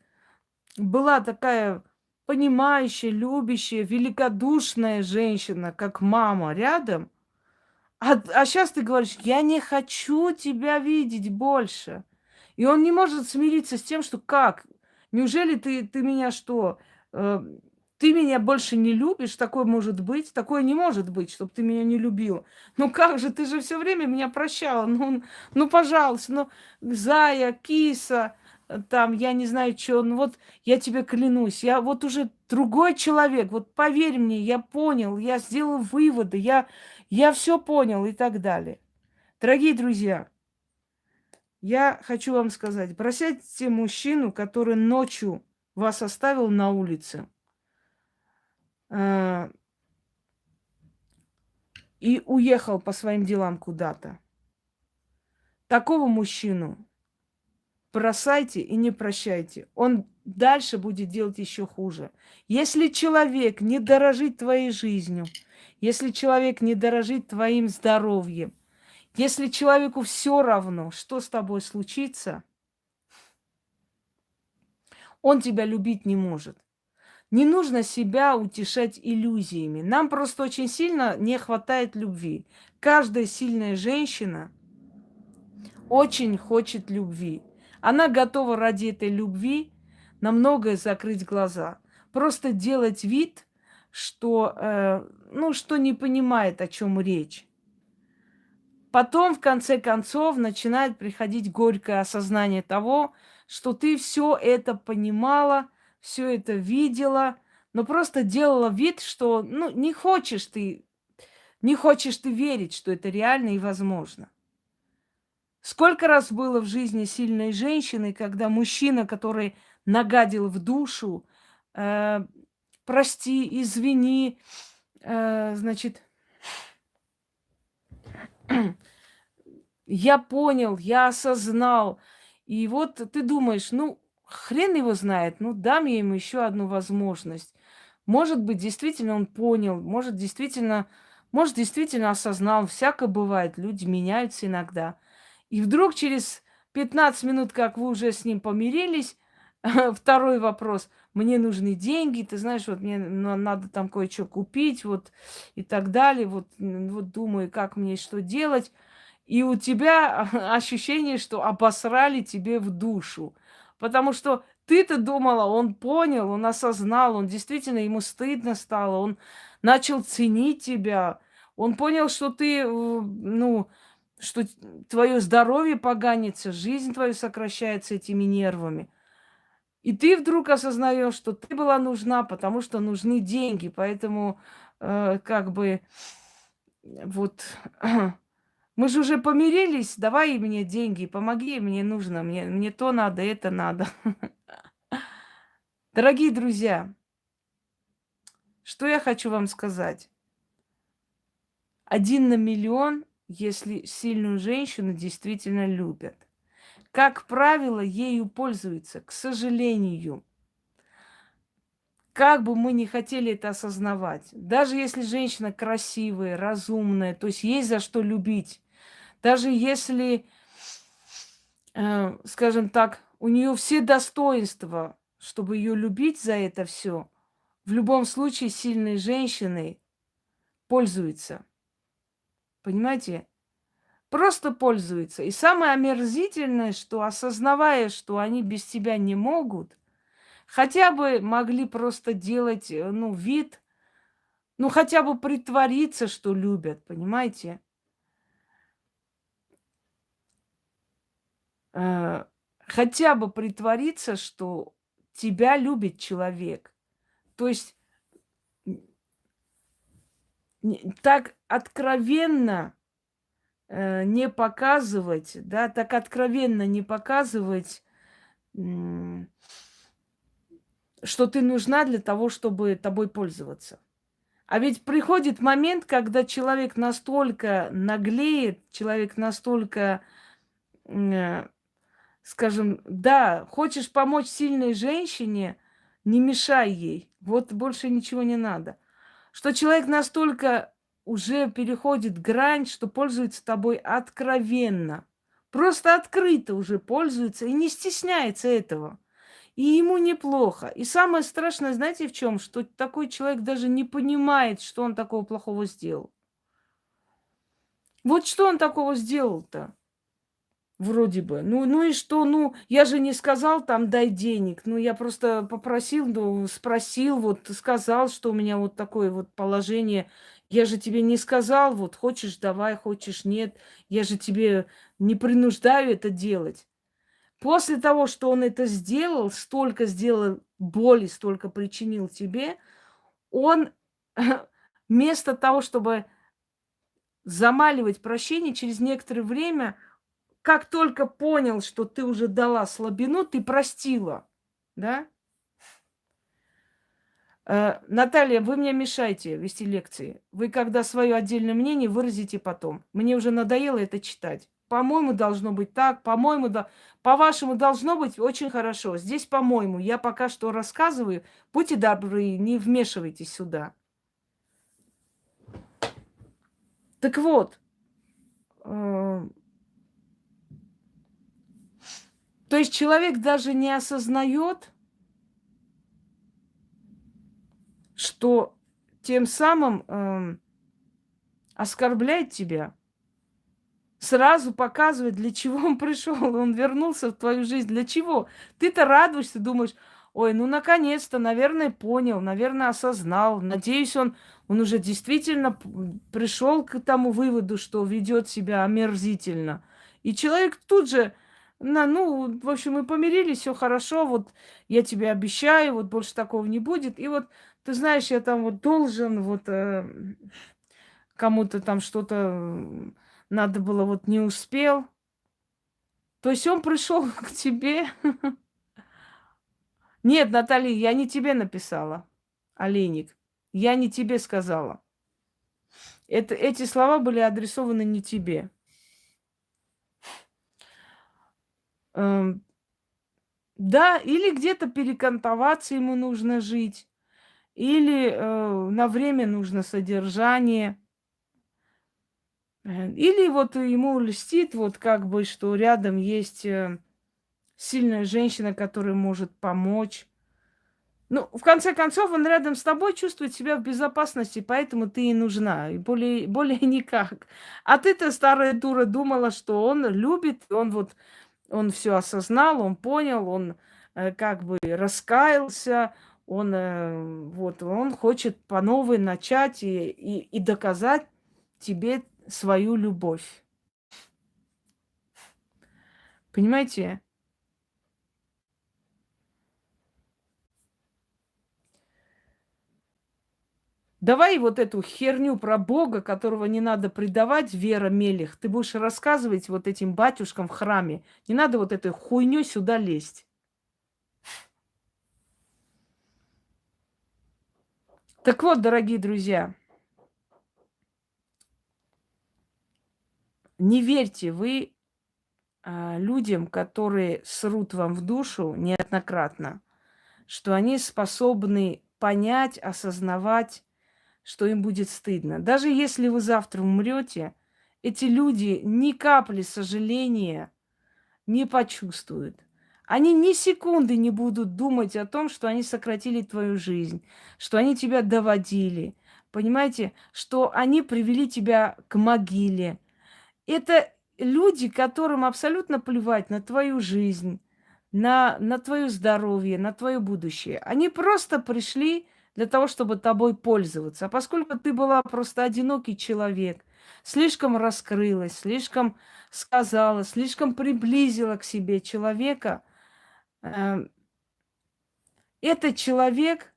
была такая понимающая, любящая, великодушная женщина, как мама рядом, а щас ты говоришь: "Я не хочу тебя видеть больше". И он не может смириться с тем, что как? Неужели ты меня что, э, ты меня больше не любишь? Такое может быть? Такое не может быть, чтобы ты меня не любила. Ну как же, ты же все время меня прощала. Ну, пожалуйста, ну, зая, киса, там, я не знаю чё. Ну вот я тебе клянусь, я вот уже другой человек. Вот поверь мне, я понял, я сделал выводы, я все понял и так далее. Дорогие друзья, я хочу вам сказать, бросайте мужчину, который ночью вас оставил на улице, э, и уехал по своим делам куда-то. Такого мужчину бросайте и не прощайте. Он дальше будет делать еще хуже. Если человек не дорожит твоей жизнью, если человек не дорожит твоим здоровьем, если человеку все равно, что с тобой случится, он тебя любить не может. Не нужно себя утешать иллюзиями. Нам просто очень сильно не хватает любви. Каждая сильная женщина очень хочет любви. Она готова ради этой любви на многое закрыть глаза. Просто делать вид, что, что не понимает, о чем речь. Потом, в конце концов, начинает приходить горькое осознание того, что ты все это понимала, все это видела, но просто делала вид, что не хочешь ты верить, что это реально и возможно. Сколько раз было в жизни сильной женщины, когда мужчина, который нагадил в душу, э, прости, извини, значит, я понял, я осознал. И вот ты думаешь, ну, хрен его знает, ну, дам я ему еще одну возможность. Может быть, действительно он понял, может, действительно осознал. Всяко бывает, люди меняются иногда. И вдруг через 15 минут, как вы уже с ним помирились, второй вопрос. Мне нужны деньги, ты знаешь, вот мне надо там кое-что купить, вот и так далее. Вот думаю, как мне что делать. И у тебя ощущение, что обосрали тебе в душу. Потому что ты-то думала, он понял, он осознал, он действительно, ему стыдно стало, он начал ценить тебя, он понял, что ты, что твое здоровье поганится, жизнь твоя сокращается этими нервами. И ты вдруг осознаешь, что ты была нужна, потому что нужны деньги. Поэтому как бы вот мы же уже помирились, давай мне деньги, помоги, мне нужно, мне то надо, это надо. Дорогие друзья, что я хочу вам сказать? 1 на 1 000 000, если сильную женщину действительно любят. Как правило, ею пользуются, к сожалению. Как бы мы не хотели это осознавать. Даже если женщина красивая, разумная, то есть есть за что любить. Даже если, скажем так, у нее все достоинства, чтобы ее любить за это все, в любом случае сильной женщиной пользуются. Понимаете? Просто пользуются. И самое омерзительное, что осознавая, что они без тебя не могут, хотя бы могли просто делать, вид, хотя бы притвориться, что любят, понимаете? Э, Хотя бы притвориться, что тебя любит человек. То есть так откровенно не показывать, да, так откровенно не показывать что ты нужна для того, чтобы тобой пользоваться. А ведь приходит момент, когда человек настолько наглеет, человек настолько, э, скажем, да, хочешь помочь сильной женщине, не мешай ей. Вот больше ничего не надо. Что человек настолько уже переходит грань, что пользуется тобой откровенно. Просто открыто уже пользуется и не стесняется этого. И ему неплохо. И самое страшное, знаете, в чем? Что такой человек даже не понимает, что он такого плохого сделал. Вот что он такого сделал-то? Вроде бы. Ну и что? Ну, я же не сказал там дай денег. Ну, я просто попросил, ну, спросил, вот сказал, что у меня вот такое вот положение. Я же тебе не сказал, вот хочешь давай, хочешь нет. Я же тебе не принуждаю это делать. После того, что он это сделал, столько сделал боли, столько причинил тебе, он вместо того, чтобы замаливать прощение, через некоторое время, как только понял, что ты уже дала слабину, ты простила, да? Наталья, вы мне мешаете вести лекции. Вы когда свое отдельное мнение выразите потом. Мне уже надоело это читать. По-моему, должно быть так, по-моему, да. По-вашему, должно быть очень хорошо. Здесь, по-моему, я пока что рассказываю. Будьте добры, не вмешивайтесь сюда. Так вот, то есть человек даже не осознает, что тем самым оскорбляет тебя. Сразу показывает, для чего он пришел. Он вернулся в твою жизнь. Для чего? Ты-то радуешься, думаешь, ой, ну наконец-то, наверное, понял, наверное, осознал. Надеюсь, он уже действительно пришел к тому выводу, что ведет себя омерзительно. И человек тут же, ну, в общем, мы помирились, все хорошо, вот я тебе обещаю, вот больше такого не будет. И вот, ты знаешь, я там вот должен, вот кому-то там что-то надо было, вот не успел. То есть он пришел к тебе. Нет, Наталья, я не тебе написала, Олейник. Я не тебе сказала. Эти слова были адресованы не тебе. Эм, Да, или где-то перекантоваться ему нужно жить, или на время нужно содержание. Или вот ему льстит, вот как бы, что рядом есть сильная женщина, которая может помочь. Ну, в конце концов, он рядом с тобой чувствует себя в безопасности, поэтому ты и нужна, и более никак. А ты-то, старая дура, думала, что он любит, он все осознал, он понял, он как бы раскаялся, он хочет по новой начать и доказать тебе свою любовь. Понимаете? Давай вот эту херню про Бога, которого не надо предавать, Вера Мелих, ты будешь рассказывать вот этим батюшкам в храме. Не надо вот этой хуйней сюда лезть. Так вот, дорогие друзья, не верьте вы людям, которые срут вам в душу неоднократно, что они способны понять, осознавать, что им будет стыдно. Даже если вы завтра умрете, эти люди ни капли сожаления не почувствуют. Они ни секунды не будут думать о том, что они сократили твою жизнь, что они тебя доводили, понимаете, что они привели тебя к могиле. Это люди, которым абсолютно плевать на твою жизнь, на твое здоровье, на твое будущее. Они просто пришли для того, чтобы тобой пользоваться. А поскольку ты была просто одинокий человек, слишком раскрылась, слишком сказала, слишком приблизила к себе человека, э, этот человек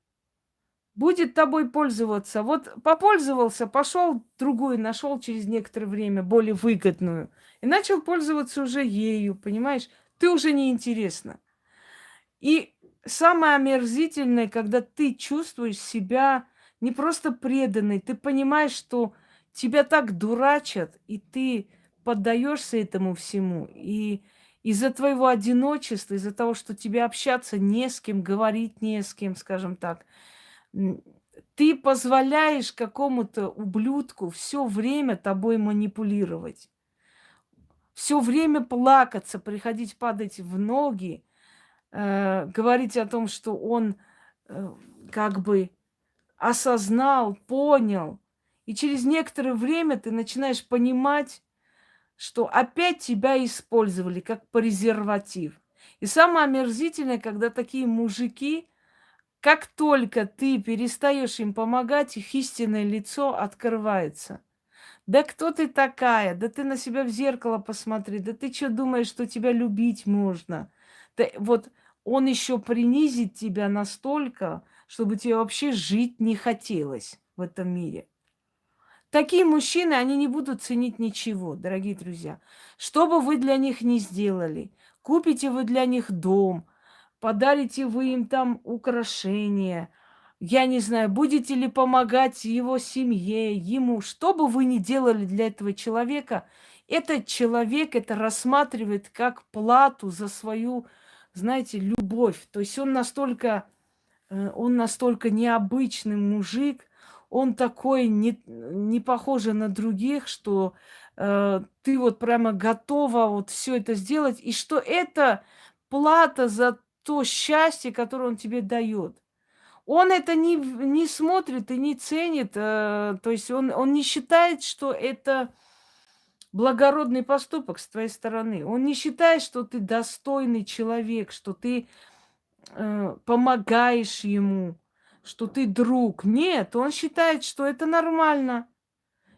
будет тобой пользоваться. Вот попользовался, пошел другую, нашел через некоторое время более выгодную и начал пользоваться уже ею, понимаешь? Ты уже не интересна. И самое омерзительное, когда ты чувствуешь себя не просто преданной, ты понимаешь, что тебя так дурачат, и ты поддаешься этому всему. И из-за твоего одиночества, из-за того, что тебе общаться не с кем, говорить не с кем, скажем так, м, ты позволяешь какому-то ублюдку все время тобой манипулировать, все время плакаться, приходить падать в ноги, говорить о том, что он э, как бы осознал, понял. И через некоторое время ты начинаешь понимать, что опять тебя использовали как презерватив. И самое омерзительное, когда такие мужики, как только ты перестаешь им помогать, их истинное лицо открывается. Да кто ты такая? Да ты на себя в зеркало посмотри. Да ты что думаешь, что тебя любить можно? Да, вот он еще принизит тебя настолько, чтобы тебе вообще жить не хотелось в этом мире. Такие мужчины, они не будут ценить ничего, дорогие друзья. Что бы вы для них ни сделали, купите вы для них дом, подарите вы им там украшения, я не знаю, будете ли помогать его семье, ему, что бы вы ни делали для этого человека, этот человек это рассматривает как плату за свою, знаете, любовь. То есть он настолько необычный мужик, он такой не похожий на других, что ты вот прямо готова вот все это сделать, и что это плата за то счастье, которое он тебе дает. Он это не смотрит и не ценит, то есть он не считает, что это благородный поступок с твоей стороны. Он не считает, что ты достойный человек, что ты помогаешь ему, что ты друг. Нет, он считает, что это нормально.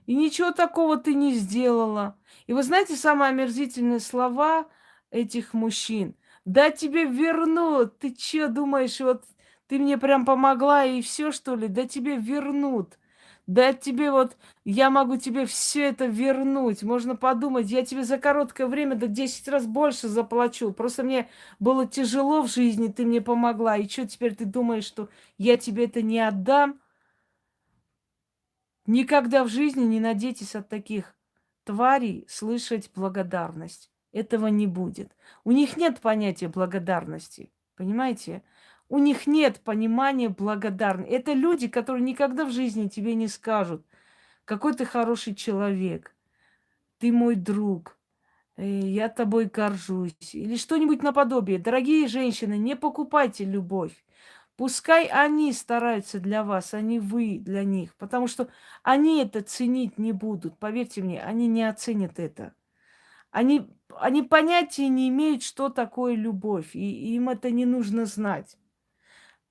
И ничего такого ты не сделала. И вы знаете, самые омерзительные слова этих мужчин? Да тебе вернут. Ты че думаешь, вот ты мне прям помогла и все, что ли? Да тебе вернут. Да тебе вот, я могу тебе все это вернуть. Можно подумать, я тебе за короткое время до 10 раз больше заплачу. Просто мне было тяжело в жизни, ты мне помогла. И что теперь ты думаешь, что я тебе это не отдам? Никогда в жизни не надейтесь от таких тварей слышать благодарность. Этого не будет. У них нет понятия благодарности. Понимаете? У них нет понимания благодарности. Это люди, которые никогда в жизни тебе не скажут, какой ты хороший человек, ты мой друг, я тобой горжусь. Или что-нибудь наподобие. Дорогие женщины, не покупайте любовь. Пускай они стараются для вас, а не вы для них. Потому что они это ценить не будут. Поверьте мне, они не оценят это. Они понятия не имеют, что такое любовь. И им это не нужно знать.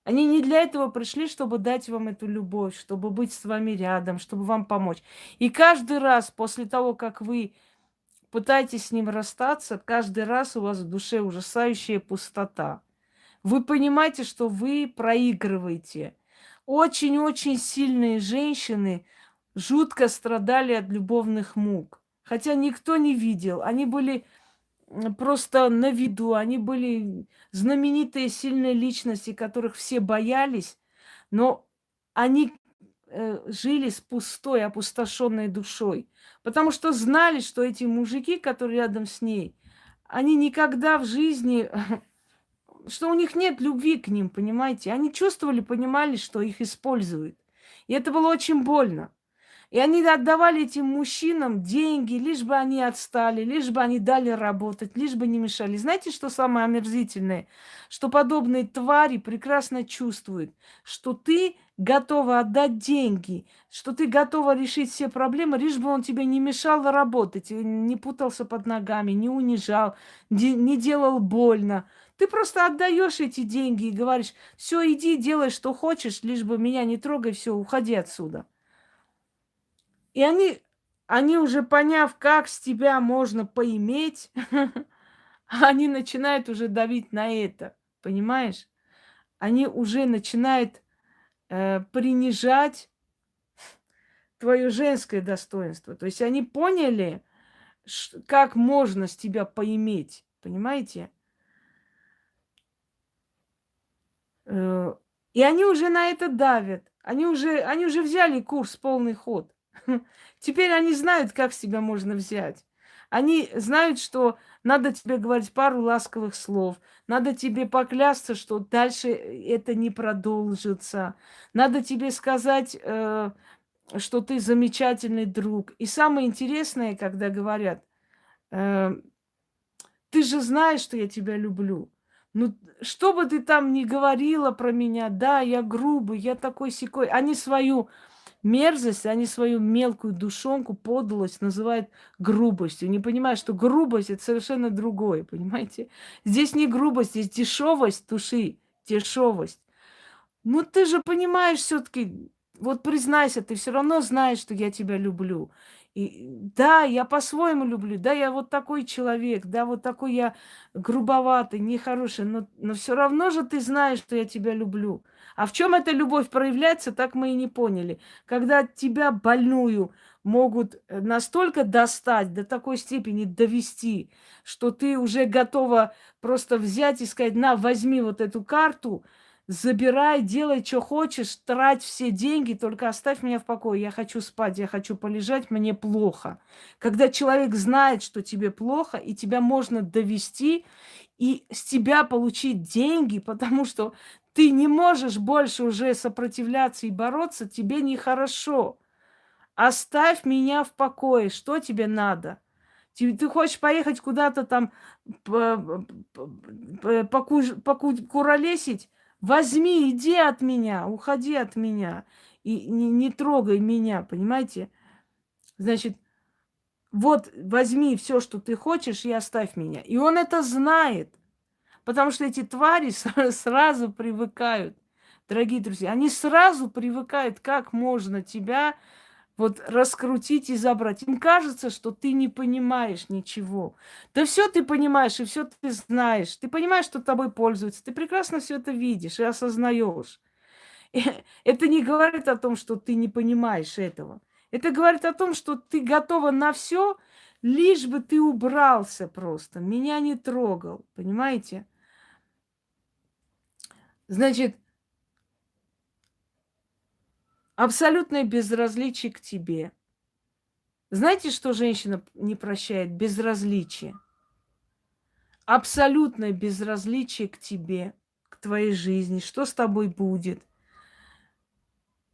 Они не для этого пришли, чтобы дать вам эту любовь, чтобы быть с вами рядом, чтобы вам помочь. И каждый раз после того, как вы пытаетесь с ним расстаться, каждый раз у вас в душе ужасающая пустота. Вы понимаете, что вы проигрываете. Очень-очень сильные женщины жутко страдали от любовных мук. Хотя никто не видел. Они были просто на виду. Они были знаменитые, сильные личности, которых все боялись. Но они жили с пустой, опустошенной душой. Потому что знали, что эти мужики, которые рядом с ней, они никогда в жизни что у них нет любви к ним, понимаете? Они чувствовали, понимали, что их используют. И это было очень больно. И они отдавали этим мужчинам деньги, лишь бы они отстали, лишь бы они дали работать, лишь бы не мешали. Знаете, что самое омерзительное? Что подобные твари прекрасно чувствуют, что ты готова отдать деньги, что ты готова решить все проблемы, лишь бы он тебе не мешал работать, не путался под ногами, не унижал, не делал больно. Ты просто отдаешь эти деньги и говоришь, все, иди, делай, что хочешь, лишь бы меня не трогай, все, уходи отсюда. И они уже поняв, как с тебя можно поиметь, они начинают уже давить на это, понимаешь? Они уже начинают принижать твое женское достоинство. То есть они поняли, как можно с тебя поиметь, понимаете? Э, И они уже на это давят. Они уже взяли курс полный ход. Теперь они знают, как себя можно взять. Они знают, что надо тебе говорить пару ласковых слов, надо тебе поклясться, что дальше это не продолжится, надо тебе сказать, что ты замечательный друг. И самое интересное, когда говорят, э, ты же знаешь, что я тебя люблю. Ну, что бы ты там ни говорила про меня, да, я грубый, я такой сякой. Они свою мерзость, они свою мелкую душонку, подлость называют грубостью. Не понимают, что грубость это совершенно другое, понимаете? Здесь не грубость, здесь дешевость души, дешевость. Ну ты же понимаешь все-таки, вот признайся, ты все равно знаешь, что я тебя люблю. И да, я по-своему люблю, да, я вот такой человек, да, вот такой я грубоватый, нехороший, но все равно же ты знаешь, что я тебя люблю. А в чем эта любовь проявляется, так мы и не поняли. Когда тебя больную могут настолько достать, до такой степени довести, что ты уже готова просто взять и сказать, на, возьми вот эту карту, забирай, делай, что хочешь, трать все деньги, только оставь меня в покое. Я хочу спать, я хочу полежать, мне плохо. Когда человек знает, что тебе плохо, и тебя можно довести, и с тебя получить деньги, потому что ты не можешь больше уже сопротивляться и бороться, тебе нехорошо. Оставь меня в покое, что тебе надо? Ты хочешь поехать куда-то там покуролесить? Возьми, иди от меня, уходи от меня. И не трогай меня, понимаете? Значит, вот возьми все, что ты хочешь, и оставь меня. И он это знает, потому что эти твари сразу привыкают. Дорогие друзья, они сразу привыкают, как можно тебя вот раскрутить и забрать. Им кажется, что ты не понимаешь ничего. Да все ты понимаешь, и все ты знаешь. Ты понимаешь, что тобой пользуются. Ты прекрасно все это видишь и осознаешь. Это не говорит о том, что ты не понимаешь этого. Это говорит о том, что ты готова на все, лишь бы ты убрался просто. Меня не трогал. Понимаете? Значит, абсолютное безразличие к тебе. Знаете, что женщина не прощает? Безразличие. Абсолютное безразличие к тебе, к твоей жизни, что с тобой будет.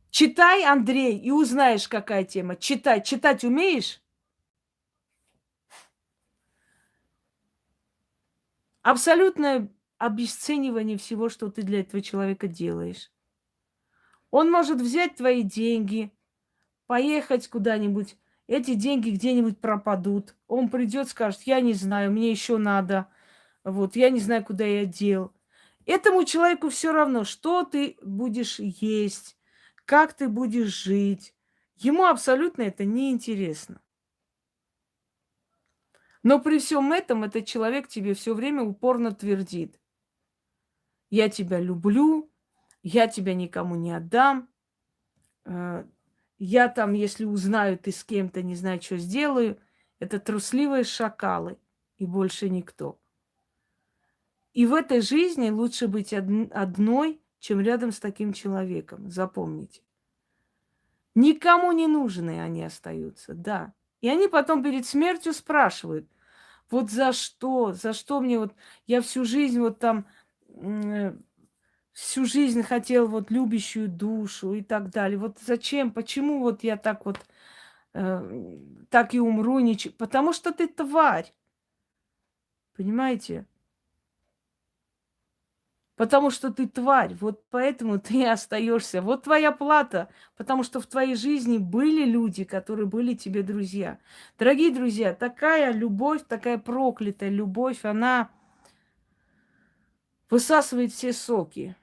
Читай, Андрей, и узнаешь, какая тема. Читай. Читать умеешь? Абсолютное обесценивание всего, что ты для этого человека делаешь. Он может взять твои деньги, поехать куда-нибудь, эти деньги где-нибудь пропадут. Он придет, скажет, я не знаю, мне еще надо. Вот, я не знаю, куда я дел. Этому человеку все равно, что ты будешь есть, как ты будешь жить. Ему абсолютно это не интересно. Но при всем этом этот человек тебе все время упорно твердит: я тебя люблю, я тебя никому не отдам, э, я там, если узнаю, ты с кем-то, не знаю, что сделаю. Это трусливые шакалы и больше никто. И в этой жизни лучше быть одной, чем рядом с таким человеком. Запомните. Никому не нужные они остаются, да. И они потом перед смертью спрашивают, вот за что мне вот, я всю жизнь вот там, всю жизнь хотел вот любящую душу и так далее. Вот зачем, почему вот я так вот, так и умру, ничего. Потому что ты тварь, понимаете? Потому что ты тварь, вот поэтому ты и остаешься. Вот твоя плата, потому что в твоей жизни были люди, которые были тебе друзья. Дорогие друзья, такая любовь, такая проклятая любовь, она высасывает все соки.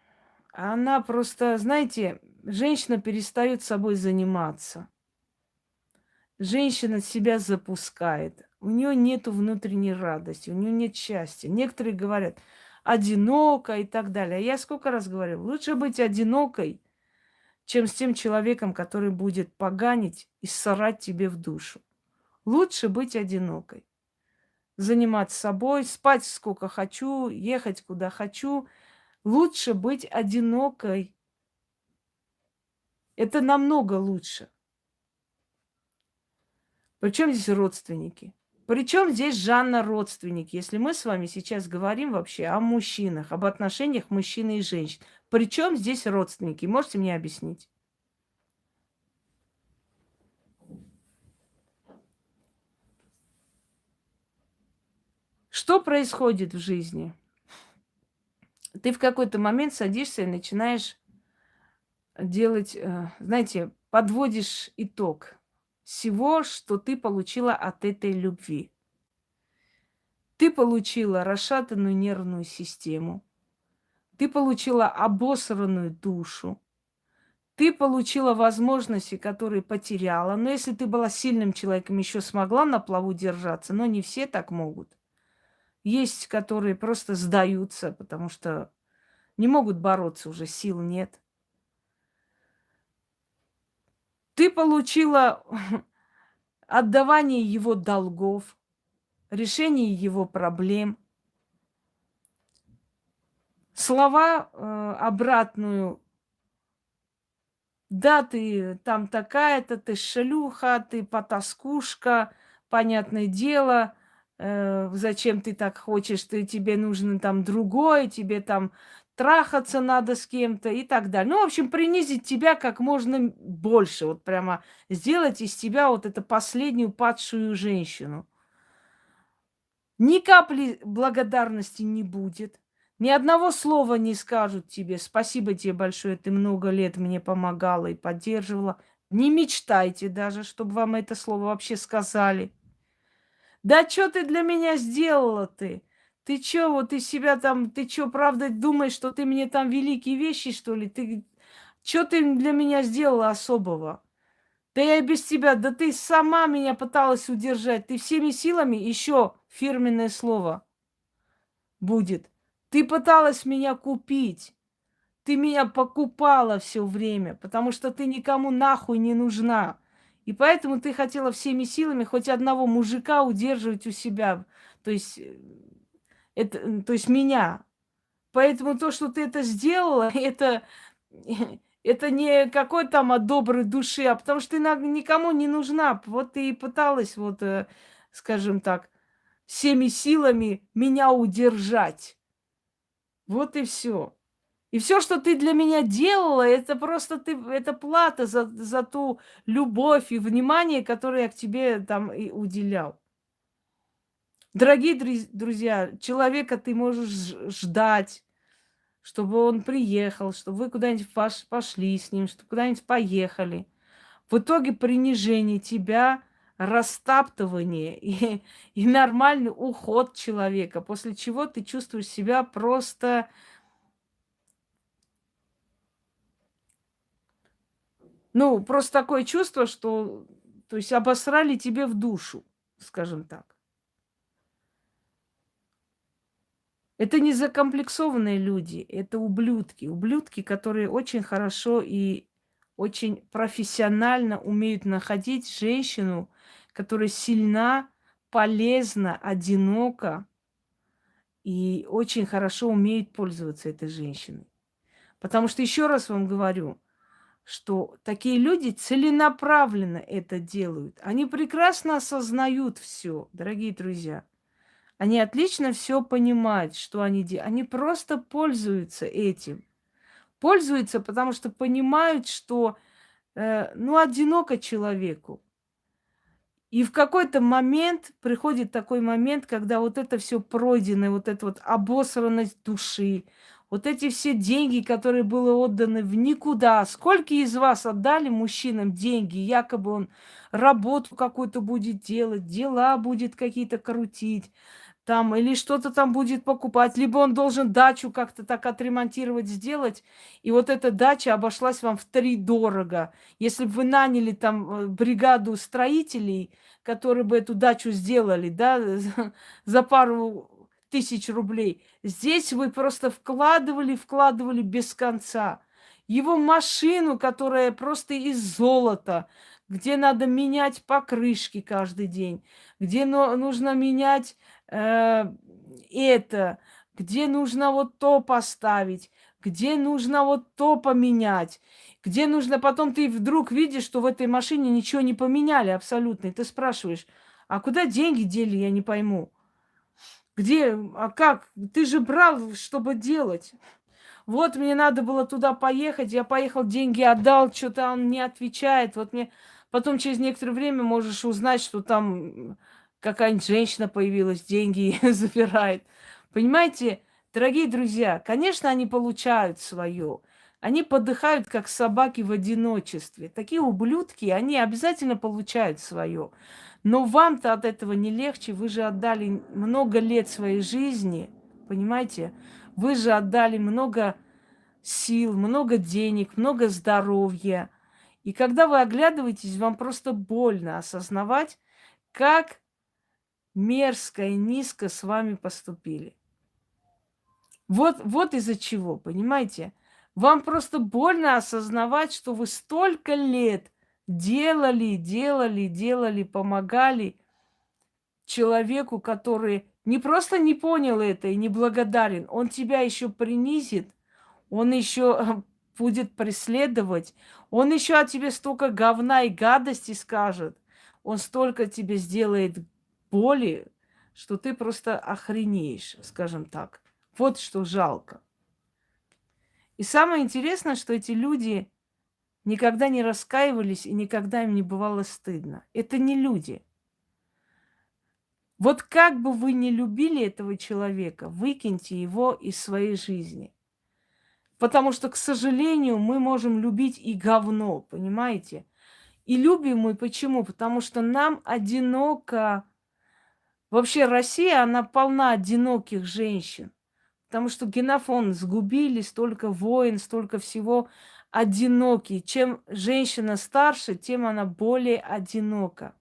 Она просто, знаете, женщина перестает собой заниматься. Женщина себя запускает. У нее нет внутренней радости, у нее нет счастья. Некоторые говорят, одиноко и так далее. А я сколько раз говорю, лучше быть одинокой, чем с тем человеком, который будет поганить и ссорать тебе в душу. Лучше быть одинокой. Заниматься собой, спать сколько хочу, ехать куда хочу, Лучше быть одинокой. Это намного лучше. Причем здесь родственники? Причем здесь Жанна родственники, если мы с вами сейчас говорим вообще о мужчинах, об отношениях мужчины и женщин. Причем здесь родственники? Можете мне объяснить? Что происходит в жизни? Ты в какой-то момент садишься и начинаешь делать, знаете, подводишь итог всего, что ты получила от этой любви. Ты получила расшатанную нервную систему, ты получила обосранную душу, ты получила возможности, которые потеряла. Но если ты была сильным человеком, еще смогла на плаву держаться, но не все так могут. Есть, которые просто сдаются, потому что не могут бороться, уже сил нет. Ты получила отдавание его долгов, решение его проблем, слова обратную. Да, ты там такая-то, ты шлюха, ты потаскушка, понятное дело, зачем ты так хочешь, тебе нужно там другое, тебе там трахаться надо с кем-то и так далее. Ну, в общем, принизить тебя как можно больше, вот прямо сделать из тебя вот эту последнюю падшую женщину. Ни капли благодарности не будет. Ни одного слова не скажут тебе: спасибо тебе большое, ты много лет мне помогала и поддерживала. Не мечтайте даже, чтобы вам это слово вообще сказали. Да что ты для меня сделала ты? Ты чё, вот из себя там, ты чё, правда думаешь, что ты мне там великие вещи, что ли? Ты чё ты для меня сделала особого? Да я и без тебя, да ты сама меня пыталась удержать. Ты всеми силами, еще фирменное слово будет. Ты пыталась меня купить. Ты меня покупала все время, потому что ты никому нахуй не нужна. И поэтому ты хотела всеми силами хоть одного мужика удерживать у себя. То есть, то есть меня. Поэтому то, что ты это сделала, это не какой там от доброй души, а потому что ты никому не нужна. Вот ты и пыталась, вот, скажем так, всеми силами меня удержать. Вот и все. И все, что ты для меня делала, это просто это плата за ту любовь и внимание, которое я к тебе там и уделял. Дорогие друзья, человека ты можешь ждать, чтобы он приехал, чтобы вы куда-нибудь пошли с ним, чтобы куда-нибудь поехали. В итоге принижение тебя, растаптывание и нормальный уход человека, после чего ты чувствуешь себя просто, ну, просто такое чувство, что, то есть обосрали тебе в душу, скажем так. Это не закомплексованные люди, это ублюдки. Ублюдки, которые очень хорошо и очень профессионально умеют находить женщину, которая сильна, полезна, одинока и очень хорошо умеет пользоваться этой женщиной. Потому что, еще раз вам говорю, что такие люди целенаправленно это делают. Они прекрасно осознают все, дорогие друзья. Они отлично все понимают, что они делают. Они просто пользуются этим. Пользуются, потому что понимают, что, ну, одиноко человеку. И в какой-то момент, приходит такой момент, когда вот это все пройдено, вот эта вот обосранность души, вот эти все деньги, которые были отданы в никуда. Сколько из вас отдали мужчинам деньги, якобы он работу какую-то будет делать, дела будет какие-то крутить, там, или что-то там будет покупать, либо он должен дачу как-то так отремонтировать, сделать, и вот эта дача обошлась вам втридорого. Если бы вы наняли там бригаду строителей, которые бы эту дачу сделали, да, за пару тысяч рублей, здесь вы просто вкладывали, вкладывали без конца. Его машину, которая просто из золота, где надо менять покрышки каждый день, где нужно менять это, где нужно вот то поставить, где нужно вот то поменять, где нужно потом ты вдруг видишь, что в этой машине ничего не поменяли абсолютно. И ты спрашиваешь, а куда деньги дели, я не пойму. Где, а как? Ты же брал, чтобы делать. Вот мне надо было туда поехать, я поехал, деньги отдал, что-то он не отвечает. Вот мне потом через некоторое время можешь узнать, что там какая-нибудь женщина появилась, деньги забирает. Понимаете, дорогие друзья, конечно, они получают свое. Они подыхают, как собаки в одиночестве. Такие ублюдки, они обязательно получают свое. Но вам-то от этого не легче. Вы же отдали много лет своей жизни, понимаете? Вы же отдали много сил, много денег, много здоровья. И когда вы оглядываетесь, вам просто больно осознавать, как мерзко и низко с вами поступили. Вот из-за чего, понимаете? Вам просто больно осознавать, что вы столько лет делали, помогали человеку, который не просто не понял это и не благодарен, он тебя еще принизит, он еще будет преследовать, он еще о тебе столько говна и гадости скажет, он столько тебе сделает боли, что ты просто охренеешь, скажем так. Вот что жалко. И самое интересное, что эти люди никогда не раскаивались и никогда им не бывало стыдно. Это не люди. Вот как бы вы ни любили этого человека, выкиньте его из своей жизни. Потому что, к сожалению, мы можем любить и говно, понимаете? И любим мы почему? Потому что нам одиноко. Вообще Россия, она полна одиноких женщин. Потому что генофон сгубили, столько войн, столько всего одинокий. Чем женщина старше, тем она более одинока.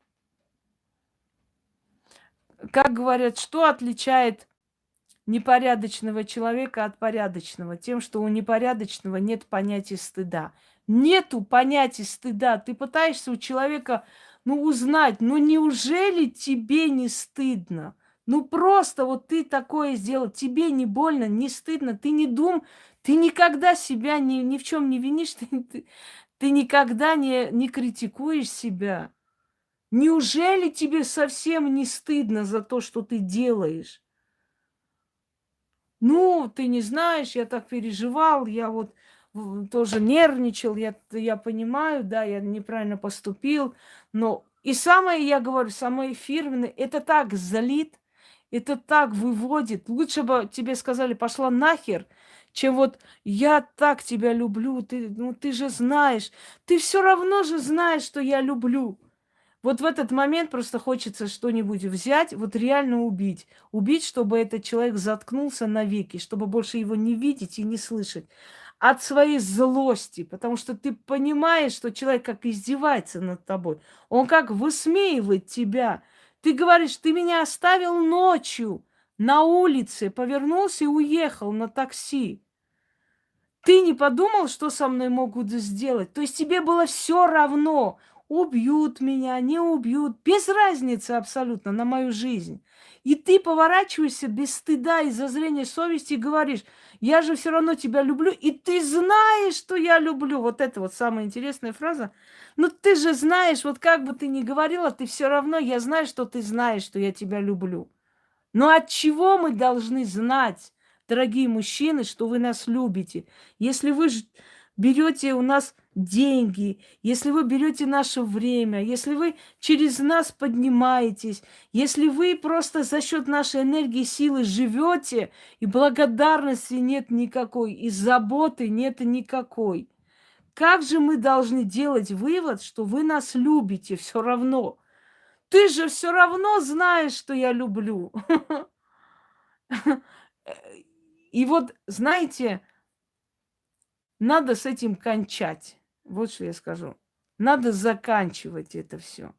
Как говорят, что отличает непорядочного человека от порядочного? Тем, что у непорядочного нет понятия стыда. Нету понятия стыда. Ты пытаешься у человека, узнать, неужели тебе не стыдно? Просто вот ты такое сделал, тебе не больно, не стыдно, ты не ты никогда себя ни в чем не винишь, ты никогда не критикуешь себя. Неужели тебе совсем не стыдно за то, что ты делаешь? Ты не знаешь, я так переживал, я вот тоже нервничал, я понимаю, да, я неправильно поступил, но и самое, я говорю, самое фирменное, это так залит, это так выводит. Лучше бы тебе сказали, пошла нахер, чем вот я так тебя люблю, ты же знаешь, ты все равно же знаешь, что я люблю. Вот в этот момент просто хочется что-нибудь взять, вот реально убить. Убить, чтобы этот человек заткнулся навеки, чтобы больше его не видеть и не слышать. От своей злости, потому что ты понимаешь, что человек как издевается над тобой. Он как высмеивает тебя. Ты говоришь, ты меня оставил ночью на улице, повернулся и уехал на такси. Ты не подумал, что со мной могут сделать? То есть тебе было все равно, убьют меня, не убьют, без разницы абсолютно на мою жизнь. И ты поворачиваешься без стыда и зазрения совести и говоришь, я же все равно тебя люблю, и ты знаешь, что я люблю. Вот это вот самая интересная фраза. Ты же знаешь, вот как бы ты ни говорила, ты все равно, я знаю, что ты знаешь, что я тебя люблю. Но от чего мы должны знать, дорогие мужчины, что вы нас любите? Если вы берете у нас деньги, если вы берете наше время, если вы через нас поднимаетесь, если вы просто за счет нашей энергии, силы живете, и благодарности нет никакой, и заботы нет никакой. Как же мы должны делать вывод, что вы нас любите все равно? Ты же все равно знаешь, что я люблю. И вот, знаете, надо с этим кончать. Вот что я скажу. Надо заканчивать это все.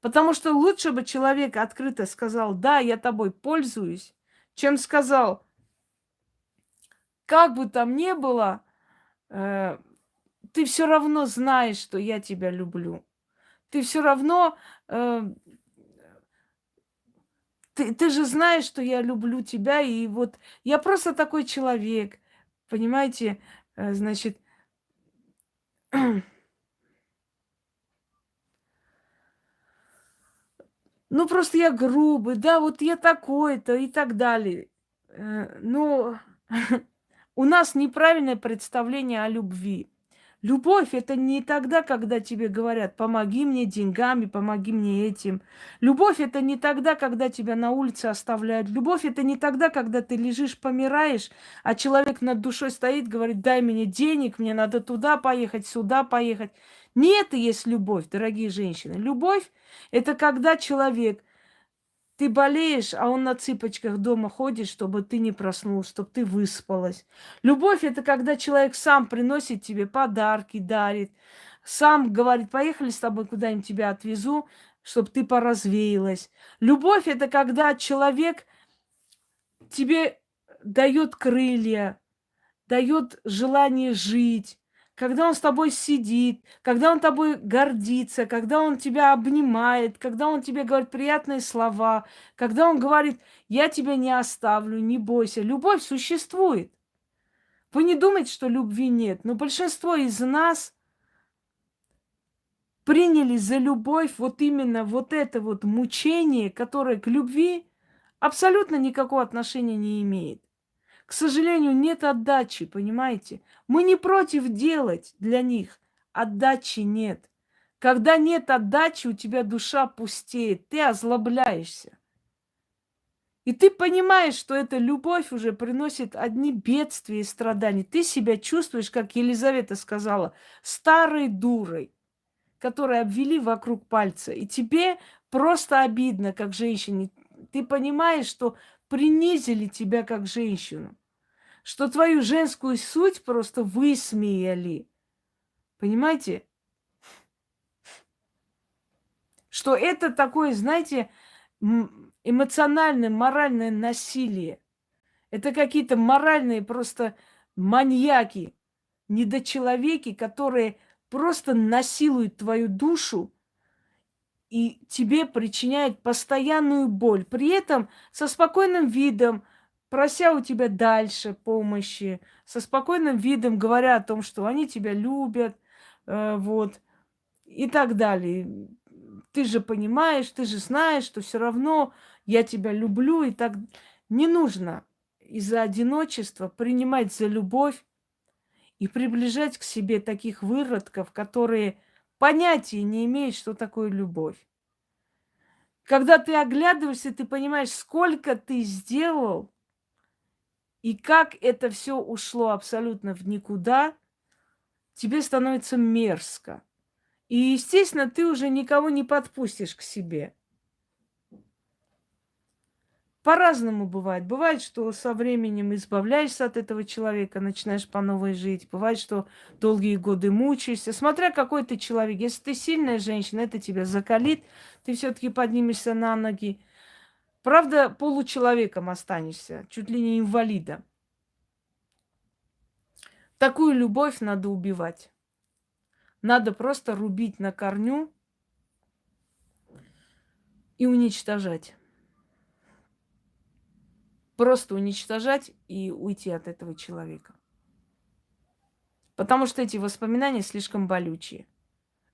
Потому что лучше бы человек открыто сказал, да, я тобой пользуюсь, чем сказал, как бы там ни было, э, ты все равно знаешь, что я тебя люблю. Ты все равно Ты же знаешь, что я люблю тебя, и вот я просто такой человек, понимаете? Значит, ну просто я грубый, да, вот я такой-то и так далее. Но у нас неправильное представление о любви. Любовь это не тогда, когда тебе говорят, помоги мне деньгами, помоги мне этим. Любовь это не тогда, когда тебя на улице оставляют. Любовь это не тогда, когда ты лежишь, помираешь, а человек над душой стоит, говорит, дай мне денег, мне надо туда поехать, сюда поехать. Не это есть любовь, дорогие женщины. Любовь это когда человек ты болеешь, а он на цыпочках дома ходит, чтобы ты не проснулась, чтобы ты выспалась. Любовь– это когда человек сам приносит тебе подарки, дарит, сам говорит, поехали с тобой куда-нибудь тебя отвезу, чтобы ты поразвеялась. Любовь– это когда человек тебе дает крылья, дает желание жить, когда он с тобой сидит, когда он тобой гордится, когда он тебя обнимает, когда он тебе говорит приятные слова, когда он говорит, я тебя не оставлю, не бойся. Любовь существует. Вы не думаете, что любви нет, но большинство из нас приняли за любовь вот именно вот это вот мучение, которое к любви абсолютно никакого отношения не имеет. К сожалению, нет отдачи, понимаете? Мы не против делать для них. Отдачи нет. Когда нет отдачи, у тебя душа пустеет, ты озлобляешься. И ты понимаешь, что эта любовь уже приносит одни бедствия и страдания. Ты себя чувствуешь, как Елизавета сказала, старой дурой, которой обвели вокруг пальца. И тебе просто обидно, как женщине. Ты понимаешь, что принизили тебя как женщину, что твою женскую суть просто высмеяли. Понимаете? Что это такое, знаете, эмоциональное, моральное насилие. Это какие-то моральные просто маньяки, недочеловеки, которые просто насилуют твою душу и тебе причиняют постоянную боль. При этом со спокойным видом, прося у тебя дальше помощи, со спокойным видом говоря о том, что они тебя любят, вот, и так далее. Ты же понимаешь, ты же знаешь, что все равно я тебя люблю, и так не нужно из-за одиночества принимать за любовь и приближать к себе таких выродков, которые понятия не имеют, что такое любовь. Когда ты оглядываешься, ты понимаешь, сколько ты сделал, и как это все ушло абсолютно в никуда, тебе становится мерзко. И, естественно, ты уже никого не подпустишь к себе. По-разному бывает. Бывает, что со временем избавляешься от этого человека, начинаешь по новой жить. Бывает, что долгие годы мучаешься. Смотря какой ты человек. Если ты сильная женщина, это тебя закалит. Ты все-таки поднимешься на ноги. Правда, получеловеком останешься, чуть ли не инвалидом. Такую любовь надо убивать. Надо просто рубить на корню и уничтожать. Просто уничтожать и уйти от этого человека. Потому что эти воспоминания слишком болючие.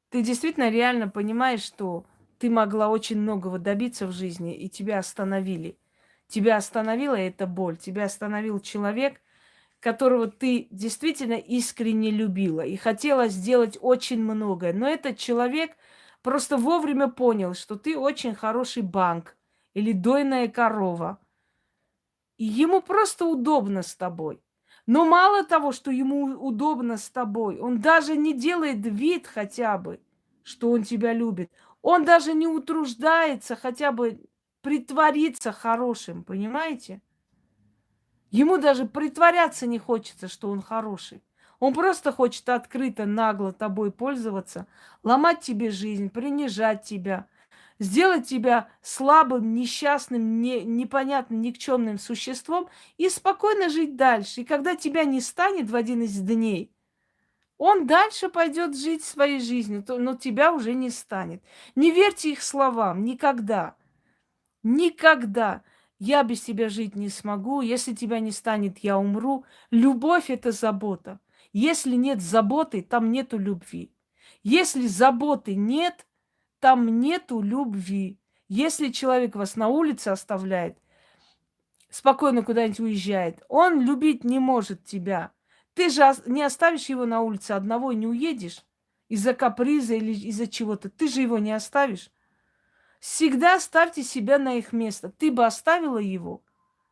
Ты действительно реально понимаешь, что ты могла очень многого добиться в жизни, и тебя остановили. Тебя остановила эта боль, тебя остановил человек, которого ты действительно искренне любила и хотела сделать очень многое. Но этот человек просто вовремя понял, что ты очень хороший банк или дойная корова. И ему просто удобно с тобой. Но мало того, что ему удобно с тобой, он даже не делает вид хотя бы, что он тебя любит. Он даже не утруждается хотя бы притвориться хорошим, понимаете? Ему даже притворяться не хочется, что он хороший. Он просто хочет открыто, нагло тобой пользоваться, ломать тебе жизнь, принижать тебя, сделать тебя слабым, несчастным, непонятным, никчемным существом и спокойно жить дальше. И когда тебя не станет в один из дней, он дальше пойдет жить своей жизнью, но тебя уже не станет. Не верьте их словам никогда. Никогда. Я без тебя жить не смогу. Если тебя не станет, я умру. Любовь– это забота. Если нет заботы, там нету любви. Если заботы нет, там нету любви. Если человек вас на улице оставляет, спокойно куда-нибудь уезжает, он любить не может тебя. Ты же не оставишь его на улице одного и не уедешь из-за каприза или из-за чего-то. Ты же его не оставишь. Всегда ставьте себя на их место. Ты бы оставила его?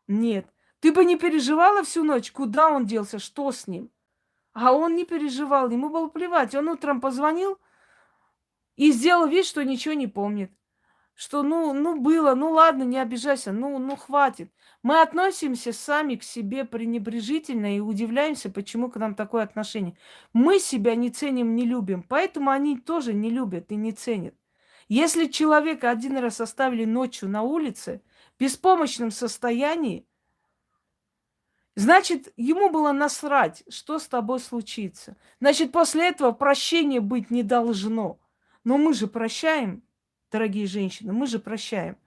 Нет. Ты бы не переживала всю ночь, куда он делся, что с ним. А он не переживал, ему было плевать. Он утром позвонил и сделал вид, что ничего не помнит. Что ну было, ну ладно, не обижайся, ну хватит. Мы относимся сами к себе пренебрежительно и удивляемся, почему к нам такое отношение. Мы себя не ценим, не любим, поэтому они тоже не любят и не ценят. Если человека один раз оставили ночью на улице, в беспомощном состоянии, значит, ему было насрать, что с тобой случится. Значит, после этого прощения быть не должно. Но мы же прощаем, дорогие женщины, мы же прощаем.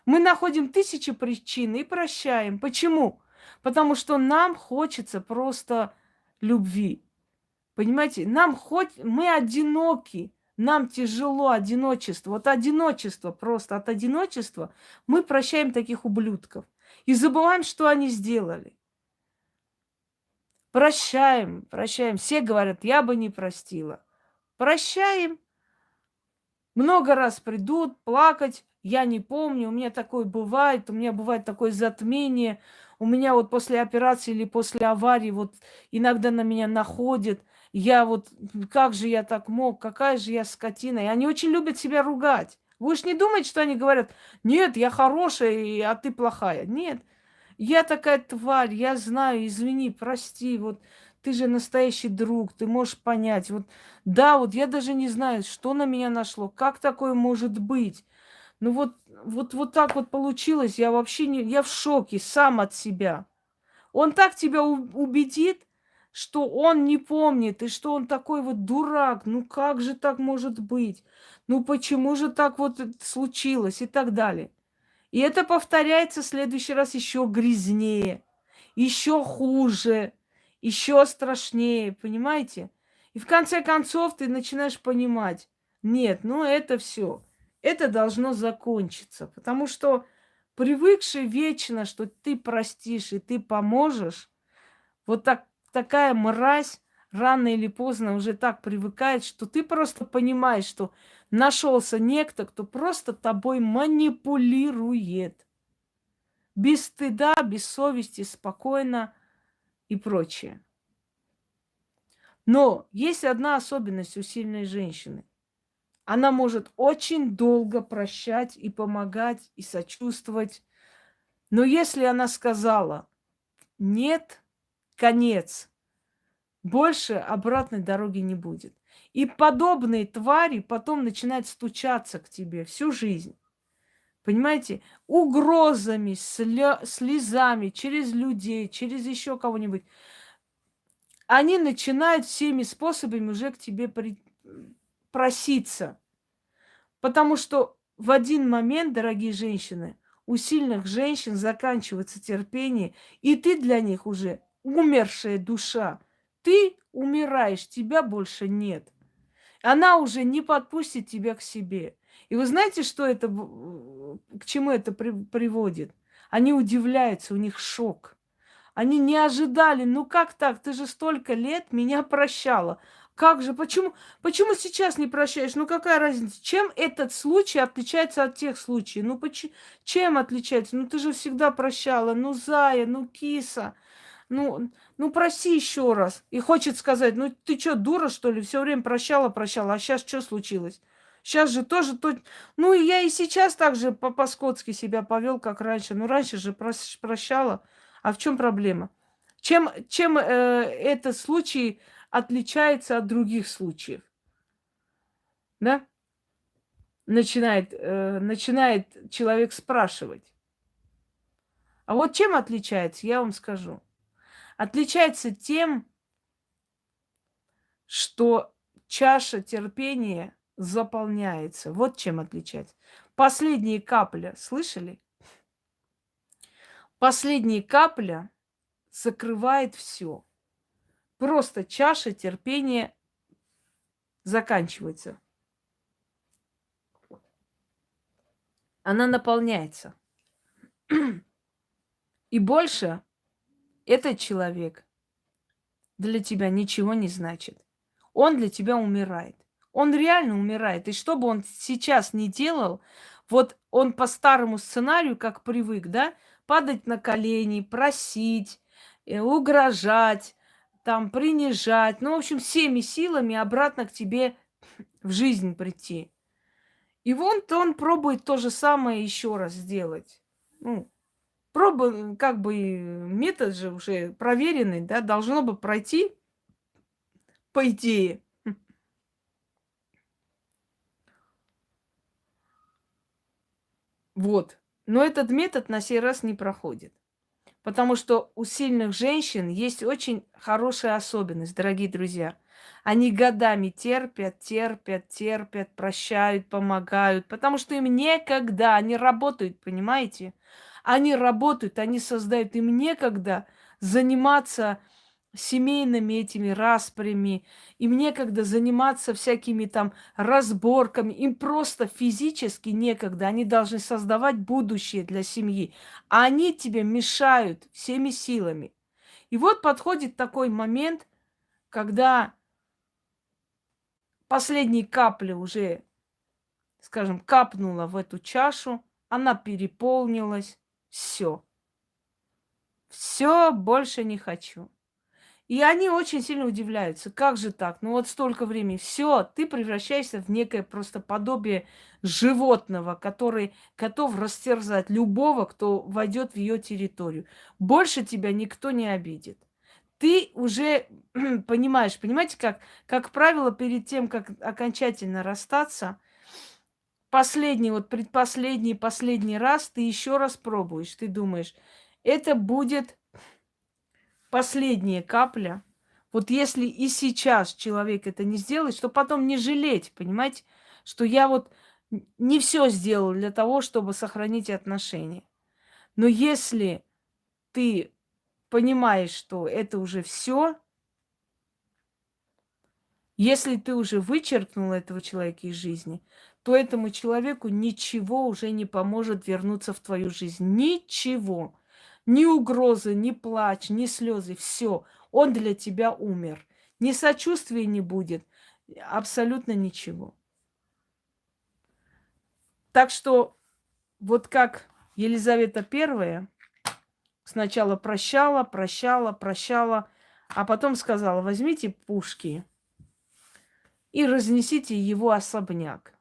Мы находим тысячи причин и прощаем. Почему? Потому что нам хочется просто любви. Понимаете, мы одиноки, нам тяжело одиночество. Вот одиночество, просто от одиночества мы прощаем таких ублюдков. И забываем, что они сделали. Прощаем, прощаем. Все говорят, я бы не простила. Прощаем. Много раз придут плакать. Я не помню, у меня такое бывает, у меня бывает такое затмение. У меня вот после операции или после аварии вот иногда на меня находят. Я вот, как же я так мог, какая же я скотина. И они очень любят себя ругать. Вы уж не думаете, что они говорят, нет, я хорошая, а ты плохая. Нет, я такая тварь, я знаю, извини, прости, вот ты же настоящий друг, ты можешь понять. Вот да, вот я даже не знаю, что на меня нашло, как такое может быть. Ну вот так вот получилось, я вообще не, я в шоке сам от себя. Он так тебя убедит, что он не помнит, и что он такой вот дурак. Ну как же так может быть? Ну почему же так вот случилось и так далее. И это повторяется в следующий раз еще грязнее, еще хуже, еще страшнее, понимаете? И в конце концов ты начинаешь понимать, нет, ну это все, это должно закончиться, потому что привыкший вечно, что ты простишь и ты поможешь, вот такая мразь рано или поздно уже так привыкает, что ты просто понимаешь, что нашелся некто, кто просто тобой манипулирует. Без стыда, без совести, спокойно и прочее. Но есть одна особенность у сильной женщины. Она может очень долго прощать и помогать, и сочувствовать. Но если она сказала «нет», конец, больше обратной дороги не будет. И подобные твари потом начинают стучаться к тебе всю жизнь. Понимаете? Угрозами, слезами, через людей, через еще кого-нибудь. Они начинают всеми способами уже к тебе проситься. Потому что в один момент, дорогие женщины, у сильных женщин заканчивается терпение, и ты для них уже умершая душа. Ты умираешь, тебя больше нет. Она уже не подпустит тебя к себе. И вы знаете, что это, к чему это приводит? Они удивляются, у них шок. Они не ожидали, ну как так? Ты же столько лет меня прощала. Как же, почему сейчас не прощаешь? Ну какая разница? Чем этот случай отличается от тех случаев? Ну чем отличается? Ну ты же всегда прощала. Ну зая, ну киса. Ну прости еще раз. И хочет сказать, ну ты что, дура, что ли? Все время прощала, прощала. А сейчас что случилось? Сейчас же тоже то. Ну, и я и сейчас так же по-скотски себя повел, как раньше. Ну, раньше же прощала. А в чем проблема? Чем этот случай отличается от других случаев? Да? Начинает человек спрашивать. А вот чем отличается, я вам скажу. Отличается тем, что чаша терпения заполняется. Вот чем отличается. Последняя капля, слышали? Последняя капля закрывает все. Просто чаша терпения заканчивается. Она наполняется. И больше этот человек для тебя ничего не значит. Он для тебя умирает. Он реально умирает. И что бы он сейчас ни делал, вот он по старому сценарию, как привык, да, падать на колени, просить, угрожать, там, принижать, ну, в общем, всеми силами обратно к тебе в жизнь прийти. И вот он пробует то же самое еще раз сделать. Ну, как бы метод же уже проверенный, да, должно бы пройти, по идее. Вот. Но этот метод на сей раз не проходит. Потому что у сильных женщин есть очень хорошая особенность, дорогие друзья. Они годами терпят, терпят, терпят, прощают, помогают, потому что им некогда, они работают, понимаете? Они работают, они создают, им некогда заниматься семейными этими распрями, им некогда заниматься всякими там разборками, им просто физически некогда, они должны создавать будущее для семьи, а они тебе мешают всеми силами. И вот подходит такой момент, когда последней капли уже, скажем, капнула в эту чашу, она переполнилась, все, все, больше не хочу. И они очень сильно удивляются. Как же так? Ну вот столько времени. Все, ты превращаешься в некое просто подобие животного, который готов растерзать любого, кто войдет в ее территорию. Больше тебя никто не обидит. Ты уже понимаешь, понимаете, как правило, перед тем, как окончательно расстаться, последний, вот предпоследний, последний раз ты еще раз пробуешь. Ты думаешь, это будет последняя капля. Вот если и сейчас человек это не сделает, что потом не жалеть, понимаете, что я вот не все сделал для того, чтобы сохранить отношения. Но если ты понимаешь, что это уже все, если ты уже вычеркнул этого человека из жизни, то этому человеку ничего уже не поможет вернуться в твою жизнь. Ничего. Ни угрозы, ни плач, ни слезы. Все. Он для тебя умер. Ни сочувствия не будет. Абсолютно ничего. Так что вот как Елизавета I сначала прощала, прощала, прощала, а потом сказала: возьмите пушки и разнесите его особняк.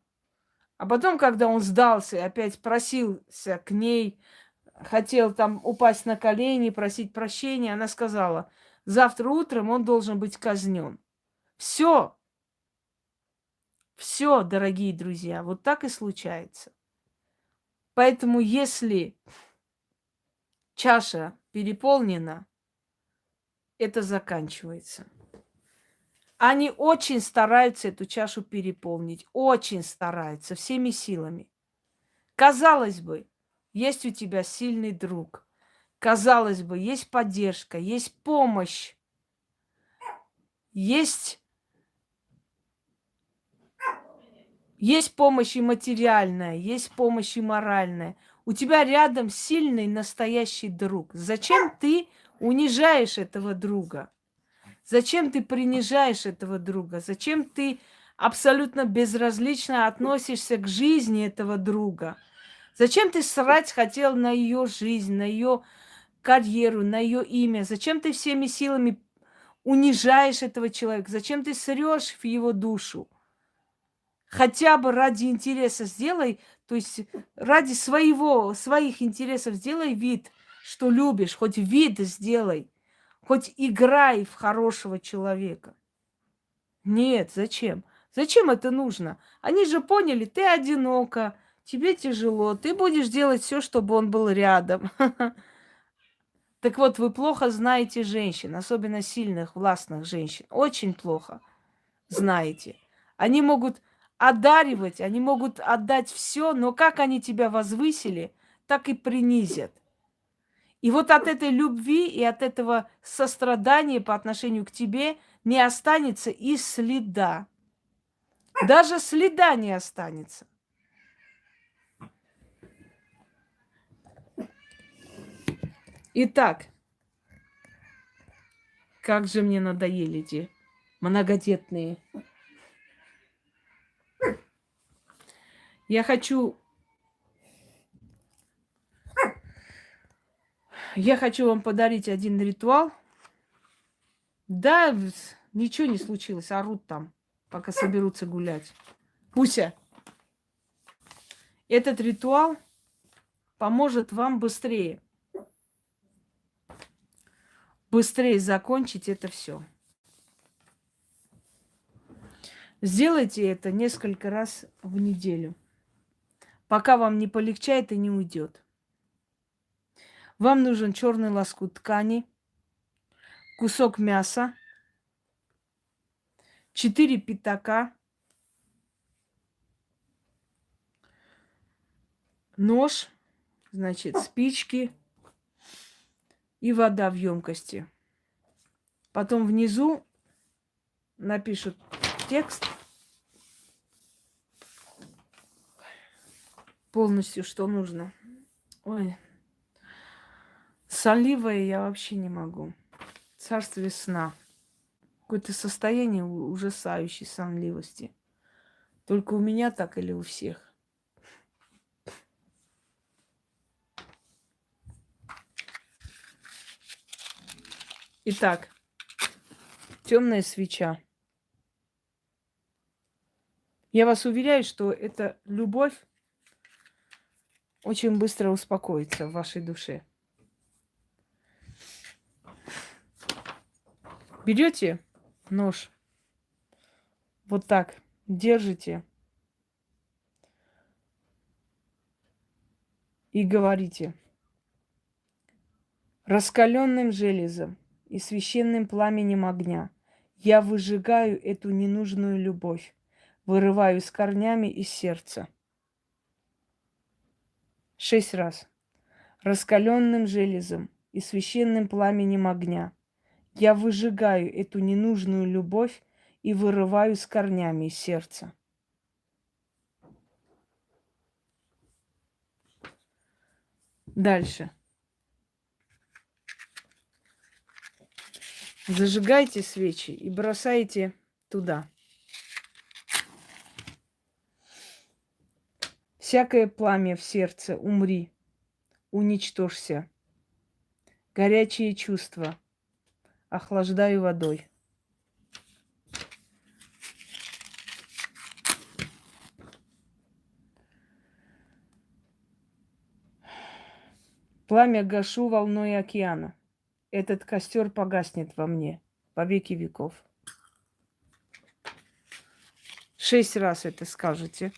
А потом, когда он сдался и опять просился к ней, хотел там упасть на колени, просить прощения, она сказала: завтра утром он должен быть казнен. Все, все, дорогие друзья, вот так и случается. Поэтому, если чаша переполнена, это заканчивается. Они очень стараются эту чашу переполнить, очень стараются, всеми силами. Казалось бы, есть у тебя сильный друг. Казалось бы, есть поддержка, есть помощь, есть помощь и материальная, есть помощь и моральная. У тебя рядом сильный настоящий друг. Зачем ты унижаешь этого друга? Зачем ты принижаешь этого друга? Зачем ты абсолютно безразлично относишься к жизни этого друга? Зачем ты срать хотел на ее жизнь, на ее карьеру, на ее имя? Зачем ты всеми силами унижаешь этого человека? Зачем ты срешь в его душу? Хотя бы ради интереса сделай, то есть ради своих интересов сделай вид, что любишь, хоть вид сделай, хоть играй в хорошего человека. Нет, зачем? Зачем это нужно? Они же поняли, ты одинока, тебе тяжело, ты будешь делать все, чтобы он был рядом. Так вот, вы плохо знаете женщин, особенно сильных, властных женщин. Очень плохо знаете. Они могут одаривать, они могут отдать все, но как они тебя возвысили, так и принизят. И вот от этой любви и от этого сострадания по отношению к тебе не останется и следа. Даже следа не останется. Итак, как же мне надоели эти многодетные. Я хочу вам подарить один ритуал. Да, ничего не случилось, орут там, пока соберутся гулять. Пуся, этот ритуал поможет вам быстрее закончить это все. Сделайте это несколько раз в неделю, пока вам не полегчает и не уйдет. Вам нужен черный лоскут ткани, кусок мяса, 4 пятака, нож, значит, спички и вода в емкости. Потом внизу напишут текст полностью, что нужно. Ой, сонливая я вообще не могу. Царствие сна. Какое-то состояние ужасающей сонливости. Только у меня так или у всех? Итак, темная свеча. Я вас уверяю, что эта любовь очень быстро успокоится в вашей душе. Берете нож, вот так держите и говорите: раскаленным железом и священным пламенем огня я выжигаю эту ненужную любовь, вырываю с корнями из сердца. 6 раз. Раскаленным железом и священным пламенем огня я выжигаю эту ненужную любовь и вырываю с корнями из сердца. Дальше. Зажигайте свечи и бросайте туда. Всякое пламя в сердце, умри, уничтожься. Горячие чувства охлаждаю водой. Пламя гашу волной океана. Этот костер погаснет во мне во веки веков. 6 раз это скажете,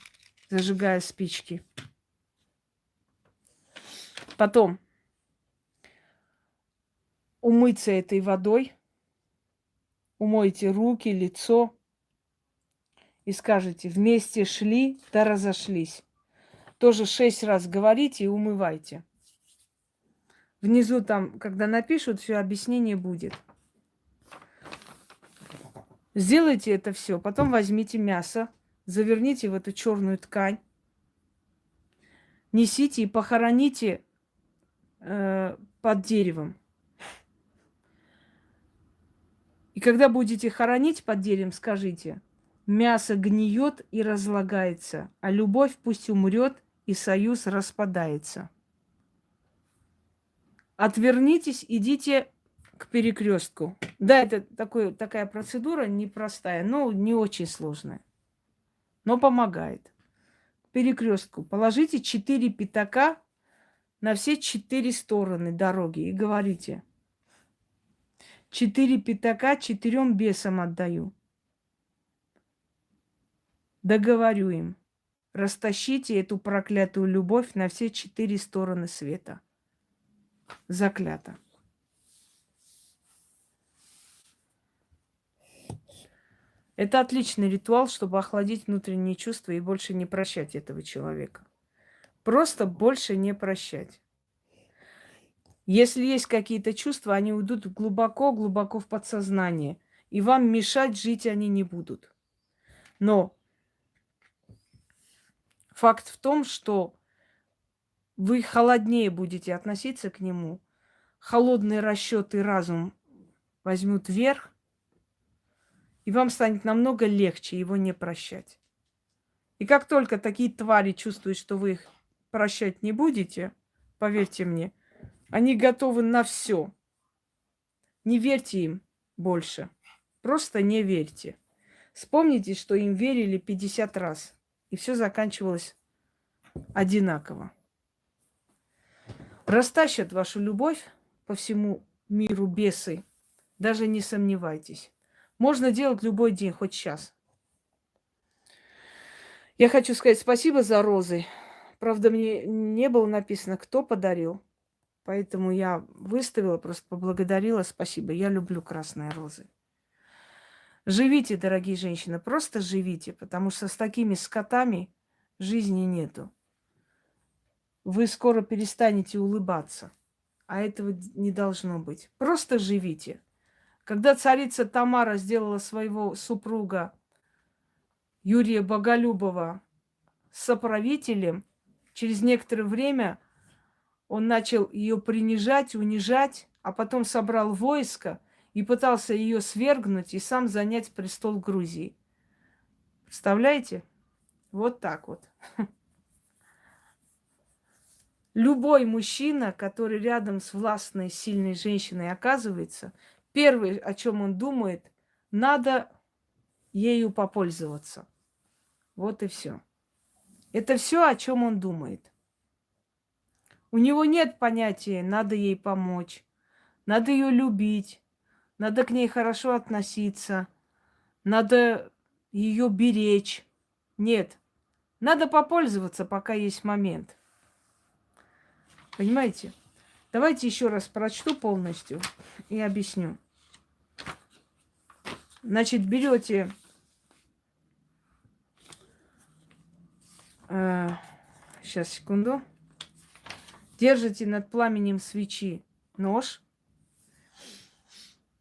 зажигая спички. Потом умыться этой водой, умойте руки, лицо и скажете: вместе шли, да разошлись. Тоже 6 раз говорите и умывайте. Внизу там, когда напишут, все объяснение будет. Сделайте это все, потом возьмите мясо, заверните в эту черную ткань, несите и похороните под деревом. И когда будете хоронить под деревом, скажите: мясо гниет и разлагается, а любовь пусть умрет, и союз распадается. Отвернитесь, идите к перекрестку. Да, это такая процедура непростая, но не очень сложная, но помогает. К перекрестку положите 4 пятака на все 4 стороны дороги и говорите: 4 пятака 4 бесам отдаю. Договорю им: растащите эту проклятую любовь на все 4 стороны света. Заклято. Это отличный ритуал, чтобы охладить внутренние чувства и больше не прощать этого человека. Просто больше не прощать. Если есть какие-то чувства, они уйдут глубоко-глубоко в подсознание, и вам мешать жить они не будут. Но факт в том, что вы холоднее будете относиться к нему, холодный расчет и разум возьмут верх, и вам станет намного легче его не прощать. И как только такие твари чувствуют, что вы их прощать не будете, поверьте мне, они готовы на все. Не верьте им больше. Просто не верьте. Вспомните, что им верили 50 раз. И все заканчивалось одинаково. Растащат вашу любовь по всему миру бесы. Даже не сомневайтесь. Можно делать любой день, хоть сейчас. Я хочу сказать спасибо за розы. Правда, мне не было написано, кто подарил. Поэтому я выставила, просто поблагодарила. Спасибо. Я люблю красные розы. Живите, дорогие женщины, просто живите, потому что с такими скотами жизни нету. Вы скоро перестанете улыбаться, а этого не должно быть. Просто живите. Когда царица Тамара сделала своего супруга Юрия Боголюбова соправителем, через некоторое время он начал ее принижать, унижать, а потом собрал войско и пытался ее свергнуть и сам занять престол Грузии. Представляете? Вот так вот. Любой мужчина, который рядом с властной, сильной женщиной оказывается, первое, о чем он думает, надо ею попользоваться. Вот и все. Это все, о чем он думает. У него нет понятия, надо ей помочь, надо ее любить, надо к ней хорошо относиться, надо ее беречь. Нет, надо попользоваться, пока есть момент. Понимаете? Давайте еще раз прочту полностью и объясню. Значит, берете сейчас, секунду. Держите над пламенем свечи нож,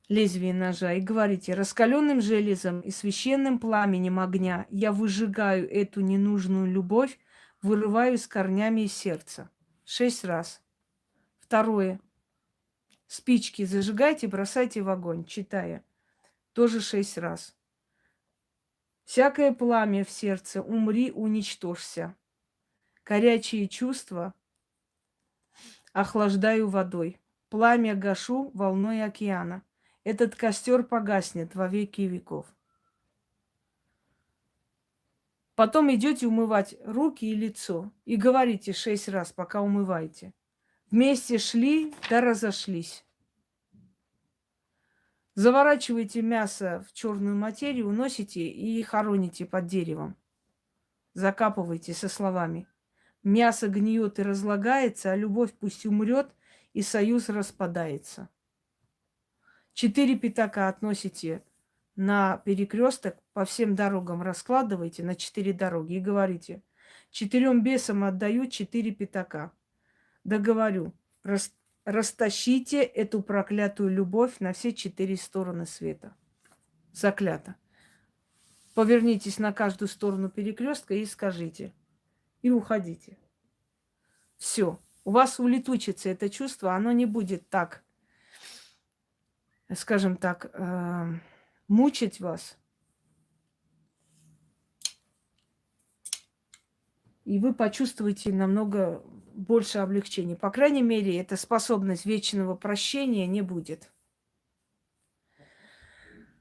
лезвие ножа, и говорите: раскаленным железом и священным пламенем огня я выжигаю эту ненужную любовь, вырываю с корнями из сердца. 6 раз. Второе. Спички зажигайте, бросайте в огонь, читая. Тоже 6 раз. Всякое пламя в сердце, умри, уничтожься. Горячие чувства охлаждаю водой. Пламя гашу волной океана. Этот костер погаснет во веки веков. Потом идете умывать руки и лицо. И говорите 6 раз, пока умываете. Вместе шли, да разошлись. Заворачиваете мясо в черную материю, уносите и хороните под деревом. Закапывайте со словами: мясо гниет и разлагается, а любовь пусть умрет, и союз распадается. 4 пятака относите на перекресток, по всем дорогам раскладывайте на 4 дороги и говорите: 4 бесам отдаю 4 пятака. Да говорю, растащите эту проклятую любовь на все 4 стороны света. Заклято. Повернитесь на каждую сторону перекрестка и скажите. И уходите. Все. У вас улетучится это чувство, оно не будет так, скажем так, мучить вас. И вы почувствуете намного больше облегчения. По крайней мере, эта способность вечного прощения не будет.